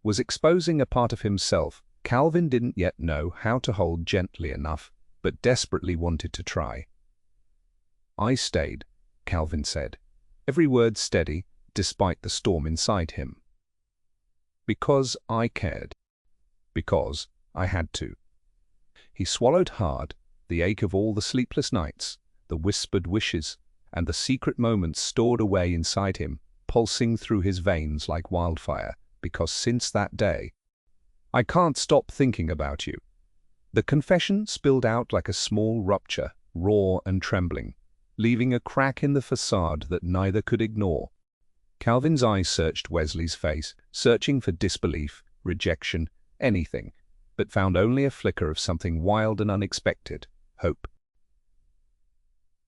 Speaker 1: was exposing a part of himself Calvin didn't yet know how to hold gently enough, but desperately wanted to try. "I stayed," Calvin said, every word steady despite the storm inside him. "Because I cared. Because I had to." He swallowed hard, the ache of all the sleepless nights, the whispered wishes, and the secret moments stored away inside him, pulsing through his veins like wildfire, because since that day, "I can't stop thinking about you." The confession spilled out like a small rupture, raw and trembling, leaving a crack in the facade that neither could ignore. Calvin's eyes searched Wesley's face, searching for disbelief, rejection, anything, but found only a flicker of something wild and unexpected, hope.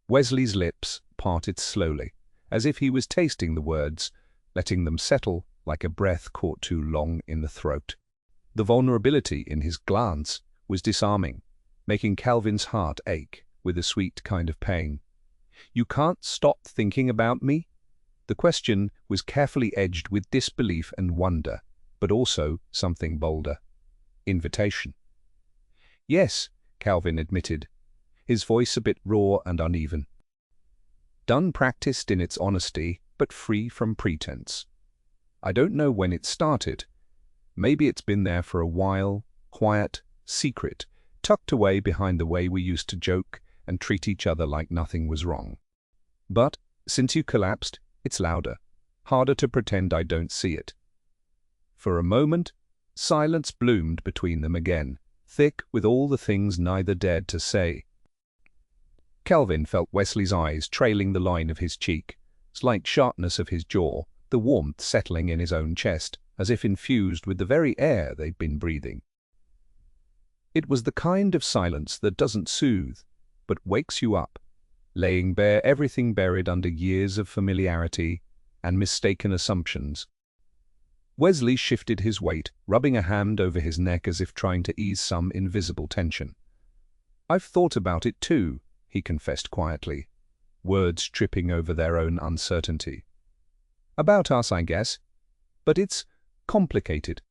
Speaker 1: Wesley's lips parted slowly, as if he was tasting the words, letting them settle like a breath caught too long in the throat. The vulnerability in his glance was disarming, making Calvin's heart ache with a sweet kind of pain. "You can't stop thinking about me?" The question was carefully edged with disbelief and wonder, but also something bolder. Invitation. "Yes," Calvin admitted, his voice a bit raw and uneven. Done practiced in its honesty, but free from pretense. "I don't know when it started. Maybe it's been there for a while, quiet, secret, tucked away behind the way we used to joke and treat each other like nothing was wrong. But since you collapsed, it's louder, harder to pretend I don't see it." For a moment, silence bloomed between them again, thick with all the things neither dared to say. Calvin felt Wesley's eyes trailing the line of his cheek, slight sharpness of his jaw, the warmth settling in his own chest, as if infused with the very air they'd been breathing. It was the kind of silence that doesn't soothe, but wakes you up, laying bare everything buried under years of familiarity and mistaken assumptions. Wesley shifted his weight, rubbing a hand over his neck as if trying to ease some invisible tension. "I've thought about it too," he confessed quietly, words tripping over their own uncertainty. "About us, I guess. But it's complicated.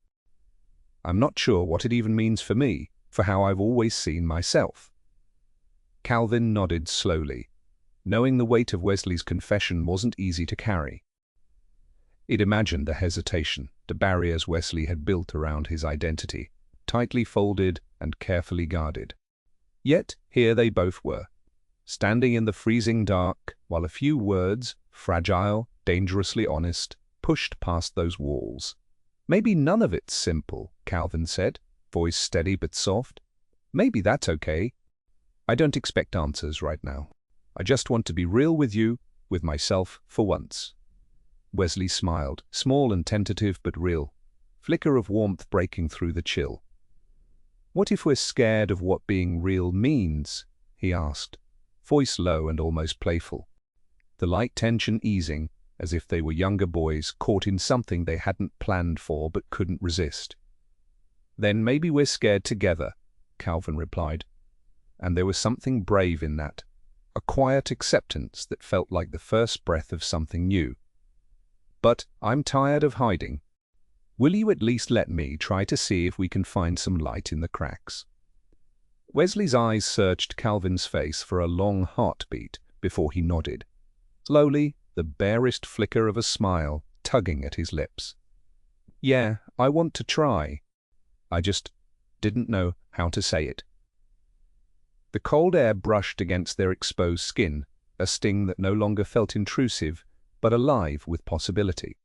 Speaker 1: I'm not sure what it even means for me, for how I've always seen myself." Calvin nodded slowly, knowing the weight of Wesley's confession wasn't easy to carry. He'd imagined the hesitation, the barriers Wesley had built around his identity, tightly folded and carefully guarded. Yet here they both were, standing in the freezing dark, while a few words, fragile, dangerously honest, pushed past those walls. "Maybe none of it's simple," Calvin said, voice steady but soft. "Maybe that's okay. I don't expect answers right now. I just want to be real with you, with myself, for once." Wesley smiled, small and tentative but real, flicker of warmth breaking through the chill. "What if we're scared of what being real means?" he asked, voice low and almost playful. The light tension easing, as if they were younger boys caught in something they hadn't planned for but couldn't resist. "Then maybe we're scared together," Calvin replied. And there was something brave in that, a quiet acceptance that felt like the first breath of something new. "But I'm tired of hiding. Will you at least let me try to see if we can find some light in the cracks?" Wesley's eyes searched Calvin's face for a long heartbeat before he nodded. Slowly, the barest flicker of a smile tugging at his lips. "Yeah, I want to try. I just didn't know how to say it." The cold air brushed against their exposed skin, a sting that no longer felt intrusive, but alive with possibility.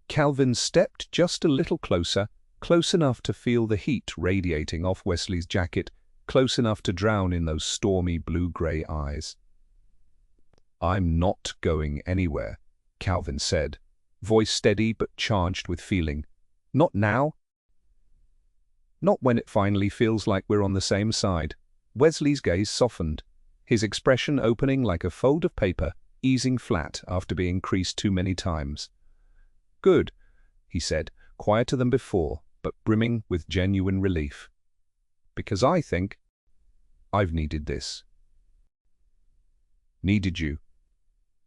Speaker 1: Calvin stepped just a little closer, close enough to feel the heat radiating off Wesley's jacket, close enough to drown in those stormy blue-gray eyes. "I'm not going anywhere," Calvin said, voice steady but charged with feeling. "Not now. Not when it finally feels like we're on the same side." Wesley's gaze softened, his expression opening like a fold of paper, easing flat after being creased too many times. "Good," he said, quieter than before, but brimming with genuine relief. "Because I think I've needed this." "Needed you."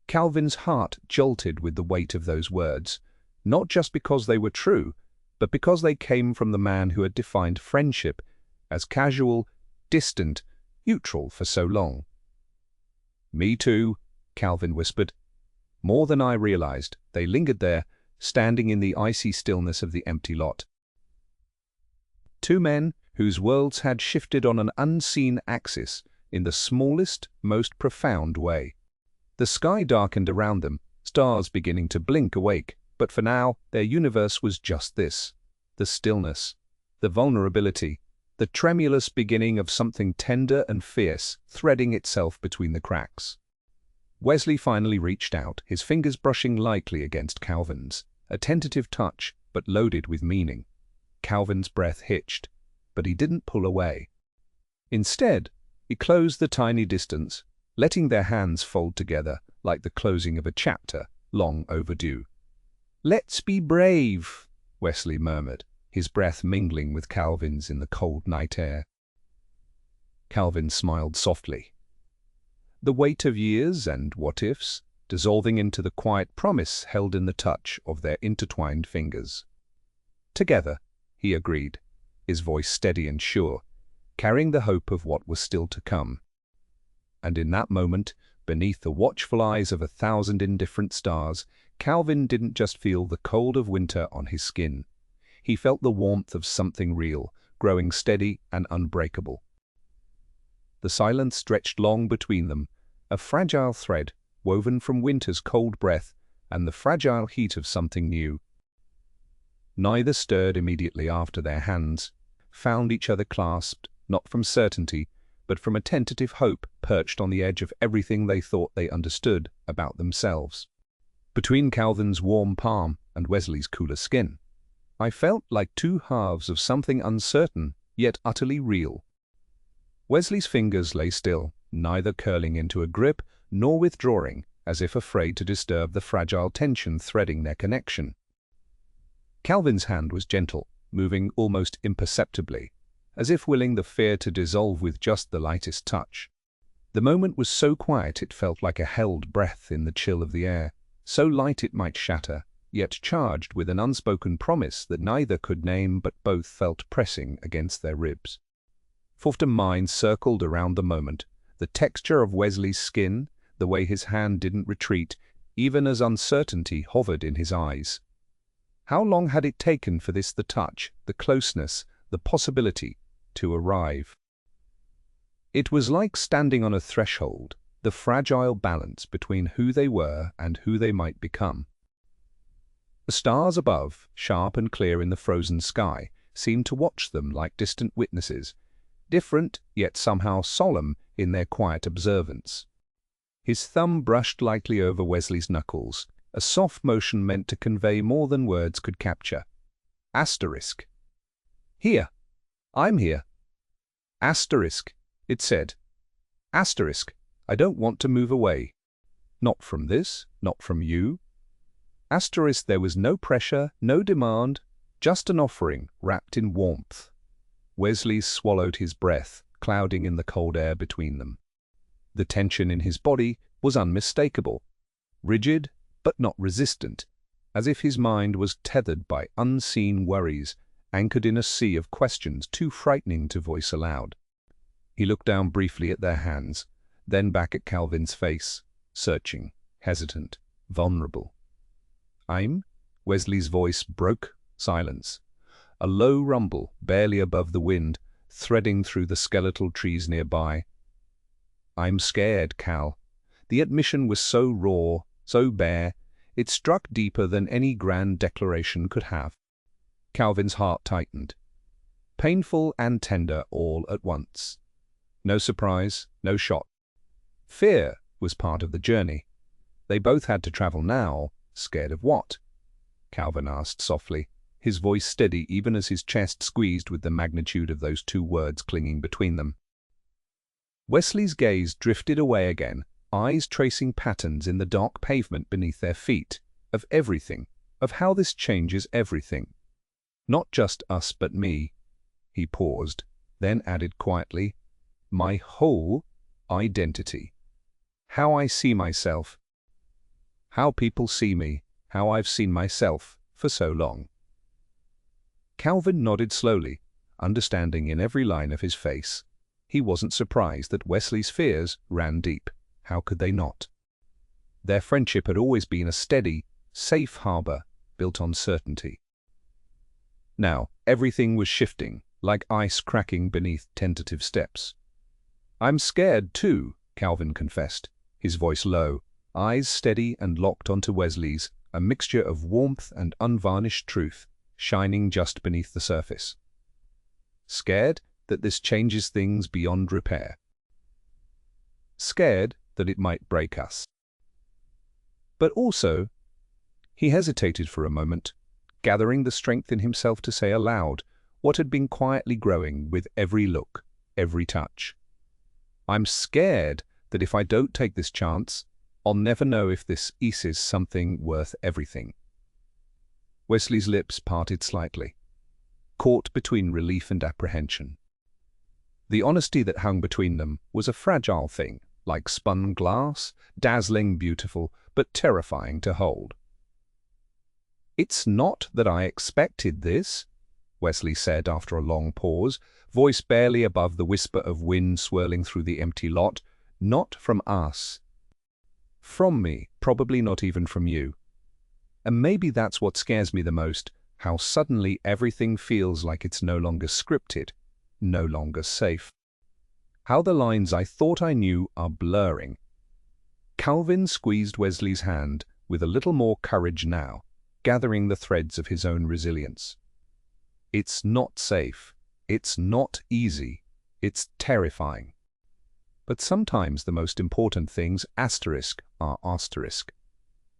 Speaker 1: Calvin's heart jolted with the weight of those words, not just because they were true, but because they came from the man who had defined friendship as casual, distant, neutral for so long. "Me too," Calvin whispered. More than I realized, they lingered there, standing in the icy stillness of the empty lot. Two men whose worlds had shifted on an unseen axis in the smallest, most profound way. The sky darkened around them, stars beginning to blink awake, but for now their universe was just this: the stillness, the vulnerability, the tremulous beginning of something tender and fierce threading itself between the cracks. Wesley finally reached out, his fingers brushing lightly against Calvin's, a tentative touch but loaded with meaning. Calvin's breath hitched, but he didn't pull away. Instead, he closed the tiny distance, letting their hands fold together like the closing of a chapter long overdue. "Let's be brave," Wesley murmured, his breath mingling with Calvin's in the cold night air. Calvin smiled softly, the weight of years and what-ifs dissolving into the quiet promise held in the touch of their intertwined fingers. "Together," he agreed, his voice steady and sure, carrying the hope of what was still to come. And in that moment, beneath the watchful eyes of 1,000 indifferent stars, Calvin didn't just feel the cold of winter on his skin. He felt the warmth of something real, growing steady and unbreakable. The silence stretched long between them, a fragile thread woven from winter's cold breath and the fragile heat of something new. Neither stirred immediately after their hands found each other clasped, not from certainty, but from a tentative hope perched on the edge of everything they thought they understood about themselves. Between Calvin's warm palm and Wesley's cooler skin, I felt like two halves of something uncertain, yet utterly real. Wesley's fingers lay still, neither curling into a grip nor withdrawing, as if afraid to disturb the fragile tension threading their connection. Calvin's hand was gentle, moving almost imperceptibly, as if willing the fear to dissolve with just the lightest touch. The moment was so quiet it felt like a held breath in the chill of the air, so light it might shatter, yet charged with an unspoken promise that neither could name but both felt pressing against their ribs. Forster's mind circled around the moment, the texture of Wesley's skin, the way his hand didn't retreat, even as uncertainty hovered in his eyes. How long had it taken for the touch, the closeness, the possibility, to arrive? It was like standing on a threshold, the fragile balance between who they were and who they might become. The stars above, sharp and clear in the frozen sky, seemed to watch them like distant witnesses, different yet somehow solemn in their quiet observance. His thumb brushed lightly over Wesley's knuckles, a soft motion meant to convey more than words could capture. Asterisk. Here. I'm here. Asterisk, it said. Asterisk, I don't want to move away. Not from this, not from you. Asterisk, there was no pressure, no demand, just an offering wrapped in warmth. Wesley swallowed his breath, clouding in the cold air between them. The tension in his body was unmistakable, rigid but not resistant, as if his mind was tethered by unseen worries, anchored in a sea of questions too frightening to voice aloud. He looked down briefly at their hands, then back at Calvin's face, searching, hesitant, vulnerable. Wesley's voice broke silence. A low rumble, barely above the wind, threading through the skeletal trees nearby. I'm scared, Cal. The admission was so raw, so bare, it struck deeper than any grand declaration could have. Calvin's heart tightened. Painful and tender all at once. No surprise, no shock. Fear was part of the journey. They both had to travel now. Scared of what? Calvin asked softly, his voice steady even as his chest squeezed with the magnitude of those two words clinging between them. Wesley's gaze drifted away again, eyes tracing patterns in the dark pavement beneath their feet, of everything, of how this changes everything. Not just us but me. He paused, then added quietly, my whole identity. How I see myself. How people see me, how I've seen myself for so long. Calvin nodded slowly, understanding in every line of his face. He wasn't surprised that Wesley's fears ran deep. How could they not? Their friendship had always been a steady, safe harbor built on certainty. Now, everything was shifting, like ice cracking beneath tentative steps. I'm scared too, Calvin confessed, his voice low, eyes steady and locked onto Wesley's, a mixture of warmth and unvarnished truth, shining just beneath the surface. Scared that this changes things beyond repair. Scared that it might break us. But also, he hesitated for a moment, gathering the strength in himself to say aloud what had been quietly growing with every look, every touch. I'm scared that if I don't take this chance, I'll never know if this is something worth everything. Wesley's lips parted slightly, caught between relief and apprehension. The honesty that hung between them was a fragile thing, like spun glass, dazzling beautiful, but terrifying to hold. It's not that I expected this, Wesley said after a long pause, voice barely above the whisper of wind swirling through the empty lot. Not from us. From me, probably not even from you. And maybe that's what scares me the most, how suddenly everything feels like it's no longer scripted, no longer safe. How the lines I thought I knew are blurring. Calvin squeezed Wesley's hand with a little more courage now, gathering the threads of his own resilience. It's not safe. It's not easy. It's terrifying. But sometimes the most important things are asterisk.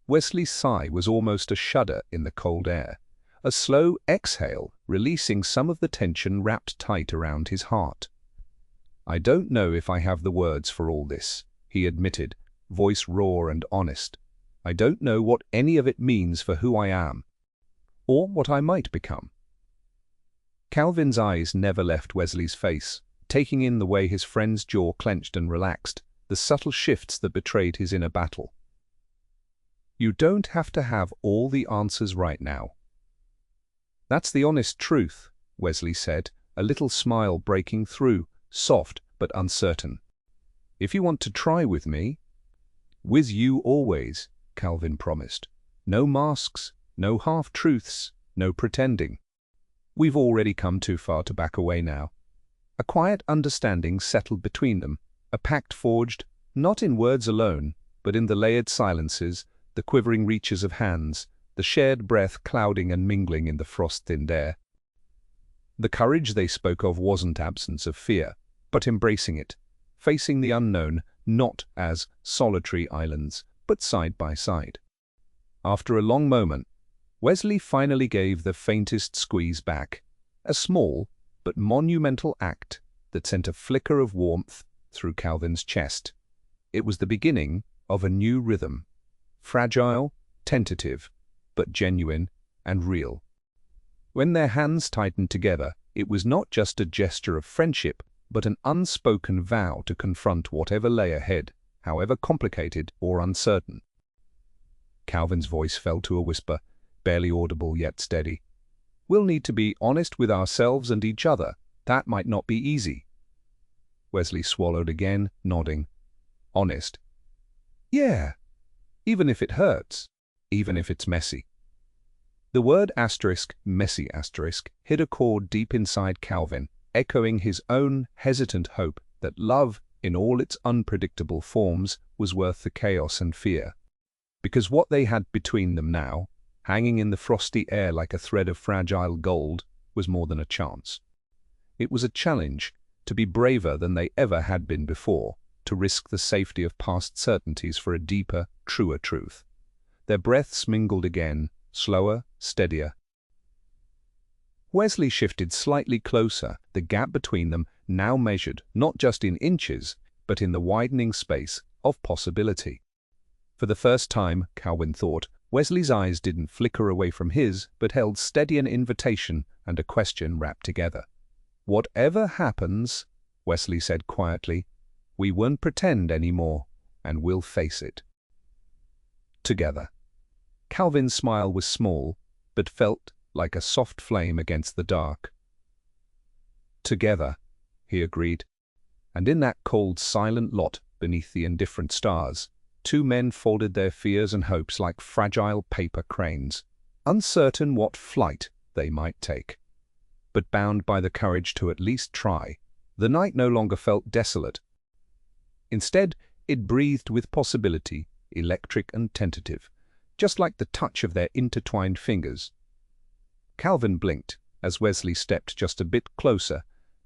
Speaker 1: Wesley's sigh was almost a shudder in the cold air, a slow exhale releasing some of the tension wrapped tight around his heart. I don't know if I have the words for all this, he admitted, voice raw and honest. I don't know what any of it means for who I am. or what I might become. Calvin's eyes never left Wesley's face, taking in the way his friend's jaw clenched and relaxed, the subtle shifts that betrayed his inner battle. You don't have to have all the answers right now. That's the honest truth, Wesley said, a little smile breaking through, soft but uncertain. If you want to try with me, with you always, Calvin promised. No masks, no half-truths, no pretending. We've already come too far to back away now. A quiet understanding settled between them, a pact forged, not in words alone, but in the layered silences, the quivering reaches of hands, the shared breath clouding and mingling in the frost-thinned air. The courage they spoke of wasn't absence of fear, but embracing it, facing the unknown not as solitary islands, but side by side. After a long moment, Wesley finally gave the faintest squeeze back, a small but monumental act that sent a flicker of warmth through Calvin's chest. It was the beginning of a new rhythm, fragile, tentative, but genuine and real. When their hands tightened together, it was not just a gesture of friendship, but an unspoken vow to confront whatever lay ahead, however complicated or uncertain. Calvin's voice fell to a whisper, barely audible yet steady. We'll need to be honest with ourselves and each other. That might not be easy. Wesley swallowed again, nodding. Honest. Yeah. Even if it hurts. Even if it's messy. The word messy hit a chord deep inside Calvin, echoing his own hesitant hope that love, in all its unpredictable forms, was worth the chaos and fear. Because what they had between them now, hanging in the frosty air like a thread of fragile gold, was more than a chance. It was a challenge to be braver than they ever had been before, to risk the safety of past certainties for a deeper, truer truth. Their breaths mingled again, slower, steadier. Wesley shifted slightly closer, the gap between them now measured not just in inches, but in the widening space of possibility. For the first time, Calvin thought, Wesley's eyes didn't flicker away from his, but held steady an invitation and a question wrapped together. Whatever happens, Wesley said quietly, we won't pretend anymore, and we'll face it. Together. Calvin's smile was small, but felt like a soft flame against the dark. Together, he agreed. And in that cold, silent lot beneath the indifferent stars, two men folded their fears and hopes like fragile paper cranes, uncertain what flight they might take. But bound by the courage to at least try, the night no longer felt desolate. Instead, it breathed with possibility, electric and tentative, just like the touch of their intertwined fingers. Calvin blinked as Wesley stepped just a bit closer,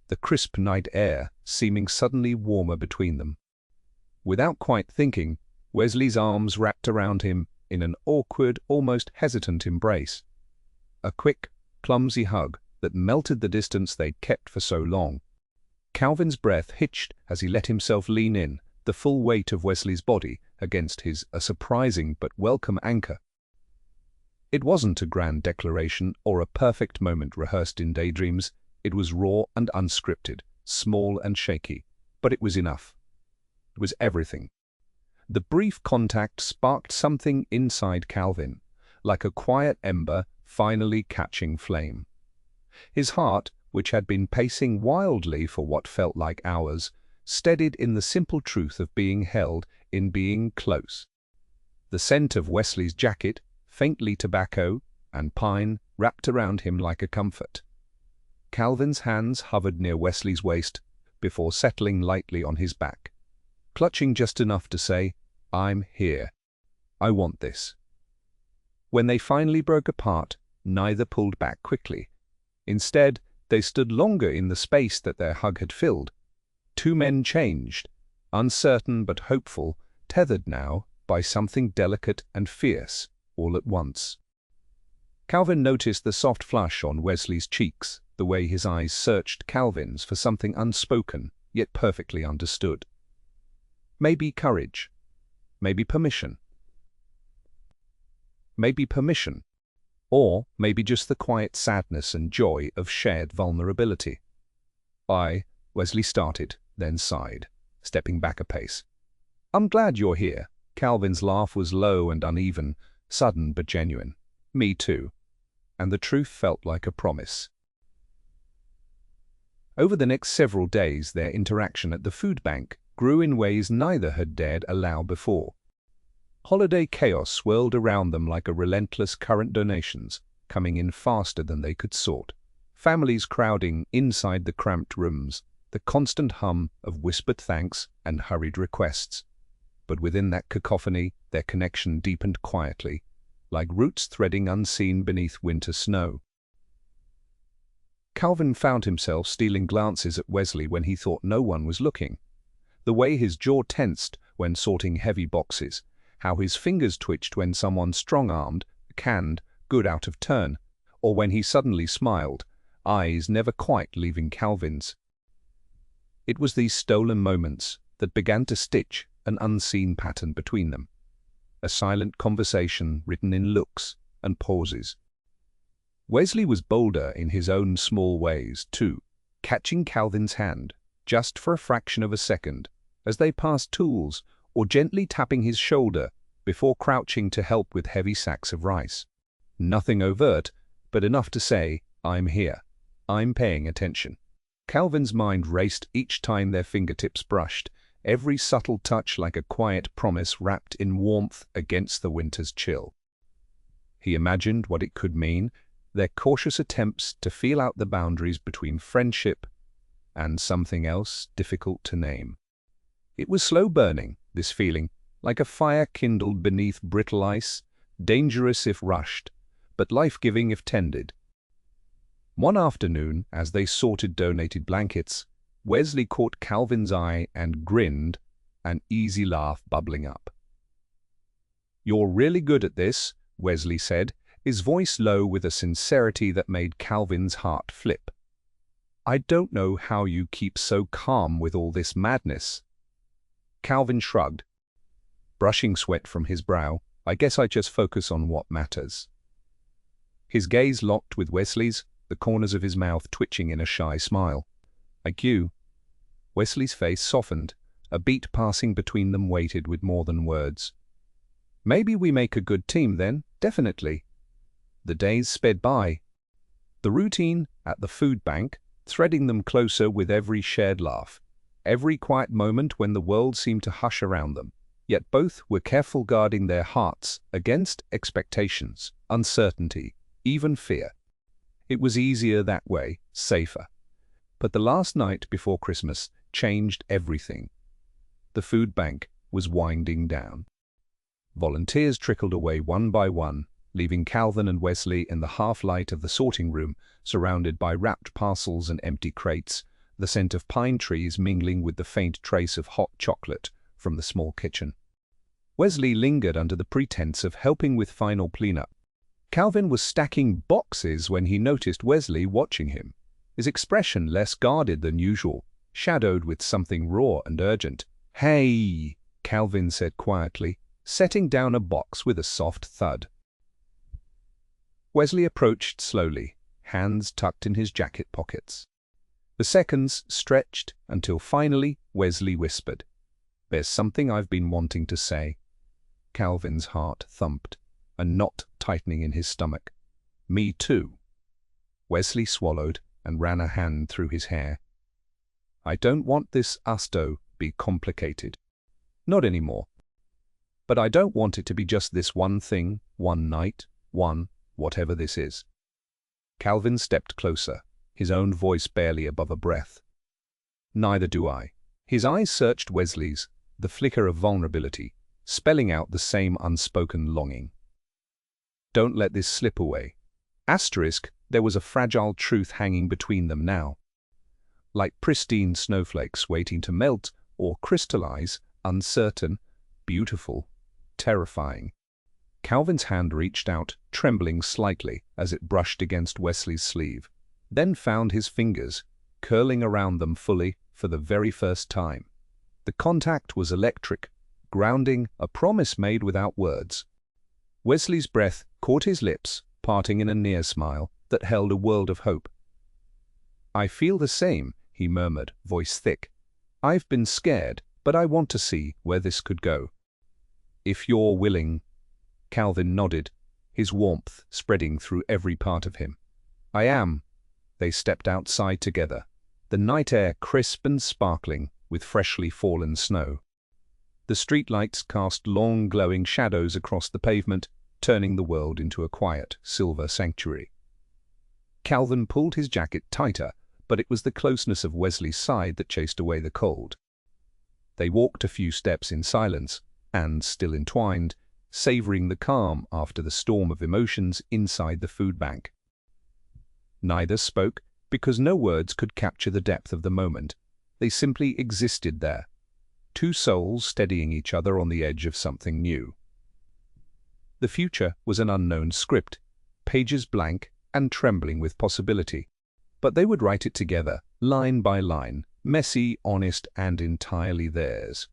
Speaker 1: the crisp night air seeming suddenly warmer between them. Without quite thinking, Wesley's arms wrapped around him in an awkward, almost hesitant embrace. A quick, clumsy hug that melted the distance they'd kept for so long. Calvin's breath hitched as he let himself lean in, the full weight of Wesley's body against his a surprising but welcome anchor. It wasn't a grand declaration or a perfect moment rehearsed in daydreams. It was raw and unscripted, small and shaky, but it was enough. It was everything. The brief contact sparked something inside Calvin, like a quiet ember finally catching flame. His heart, which had been pacing wildly for what felt like hours, steadied in the simple truth of being held, in being close. The scent of Wesley's jacket, faintly tobacco and pine, wrapped around him like a comfort. Calvin's hands hovered near Wesley's waist before settling lightly on his back, clutching just enough to say, I'm here. I want this. When they finally broke apart, neither pulled back quickly. Instead, they stood longer in the space that their hug had filled. Two men changed, uncertain but hopeful, tethered now by something delicate and fierce, all at once. Calvin noticed the soft flush on Wesley's cheeks, the way his eyes searched Calvin's for something unspoken, yet perfectly understood. Maybe courage. Maybe permission. Maybe permission. Or maybe just the quiet sadness and joy of shared vulnerability. Wesley started, then sighed, stepping back a pace. I'm glad you're here. Calvin's laugh was low and uneven, sudden but genuine. Me too. And the truth felt like a promise. Over the next several days, their interaction at the Foodbank grew in ways neither had dared allow before. Holiday chaos swirled around them like a relentless current, donations coming in faster than they could sort. Families crowding inside the cramped rooms, the constant hum of whispered thanks and hurried requests. But within that cacophony, their connection deepened quietly, like roots threading unseen beneath winter snow. Calvin found himself stealing glances at Wesley when he thought no one was looking. The way his jaw tensed when sorting heavy boxes, how his fingers twitched when someone strong-armed, canned, good out of turn, or when he suddenly smiled, eyes never quite leaving Calvin's. It was these stolen moments that began to stitch an unseen pattern between them. A silent conversation written in looks and pauses. Wesley was bolder in his own small ways, too, catching Calvin's hand, just for a fraction of a second, as they passed tools, or gently tapping his shoulder before crouching to help with heavy sacks of rice. Nothing overt, but enough to say, I'm here. I'm paying attention. Calvin's mind raced each time their fingertips brushed, every subtle touch like a quiet promise wrapped in warmth against the winter's chill. He imagined what it could mean, their cautious attempts to feel out the boundaries between friendship and something else difficult to name. It was slow burning, this feeling, like a fire kindled beneath brittle ice, dangerous if rushed, but life-giving if tended. One afternoon, as they sorted donated blankets, Wesley caught Calvin's eye and grinned, an easy laugh bubbling up. "You're really good at this," Wesley said, his voice low with a sincerity that made Calvin's heart flip. "I don't know how you keep so calm with all this madness." Calvin shrugged, brushing sweat from his brow. "I guess I just focus on what matters." His gaze locked with Wesley's, the corners of his mouth twitching in a shy smile. "Like you." Wesley's face softened, a beat passing between them weighted with more than words. "Maybe we make a good team then, definitely." The days sped by. The routine at the Foodbank, threading them closer with every shared laugh, every quiet moment when the world seemed to hush around them. Yet both were careful guarding their hearts against expectations, uncertainty, even fear. It was easier that way, safer. But the last night before Christmas changed everything. The Foodbank was winding down. Volunteers trickled away one by one, leaving Calvin and Wesley in the half-light of the sorting room, surrounded by wrapped parcels and empty crates, the scent of pine trees mingling with the faint trace of hot chocolate from the small kitchen. Wesley lingered under the pretense of helping with final cleanup. Calvin was stacking boxes when he noticed Wesley watching him, his expression less guarded than usual, shadowed with something raw and urgent. "Hey," Calvin said quietly, setting down a box with a soft thud. Wesley approached slowly, hands tucked in his jacket pockets. The seconds stretched until finally Wesley whispered, "There's something I've been wanting to say." Calvin's heart thumped, a knot tightening in his stomach. "Me too." Wesley swallowed and ran a hand through his hair. "I don't want this to be complicated. Not anymore. But I don't want it to be just this one thing, one night, whatever this is." Calvin stepped closer, his own voice barely above a breath. "Neither do I." His eyes searched Wesley's, the flicker of vulnerability, spelling out the same unspoken longing. "Don't let this slip away." There was a fragile truth hanging between them now. Like pristine snowflakes waiting to melt or crystallize, uncertain, beautiful, terrifying. Calvin's hand reached out, trembling slightly as it brushed against Wesley's sleeve, then found his fingers, curling around them fully for the very first time. The contact was electric, grounding, a promise made without words. Wesley's breath caught his lips, parting in a near smile that held a world of hope. "I feel the same," he murmured, voice thick. "I've been scared, but I want to see where this could go." "If you're willing." Calvin nodded, his warmth spreading through every part of him. "I am." They stepped outside together, the night air crisp and sparkling with freshly fallen snow. The streetlights cast long glowing shadows across the pavement, turning the world into a quiet, silver sanctuary. Calvin pulled his jacket tighter, but it was the closeness of Wesley's side that chased away the cold. They walked a few steps in silence, and, still entwined, savoring the calm after the storm of emotions inside the Foodbank. Neither spoke, because no words could capture the depth of the moment. They simply existed there, two souls steadying each other on the edge of something new. The future was an unknown script, pages blank and trembling with possibility. But they would write it together, line by line, messy, honest, and entirely theirs.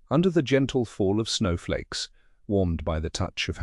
Speaker 1: Under the gentle fall of snowflakes, warmed by the touch of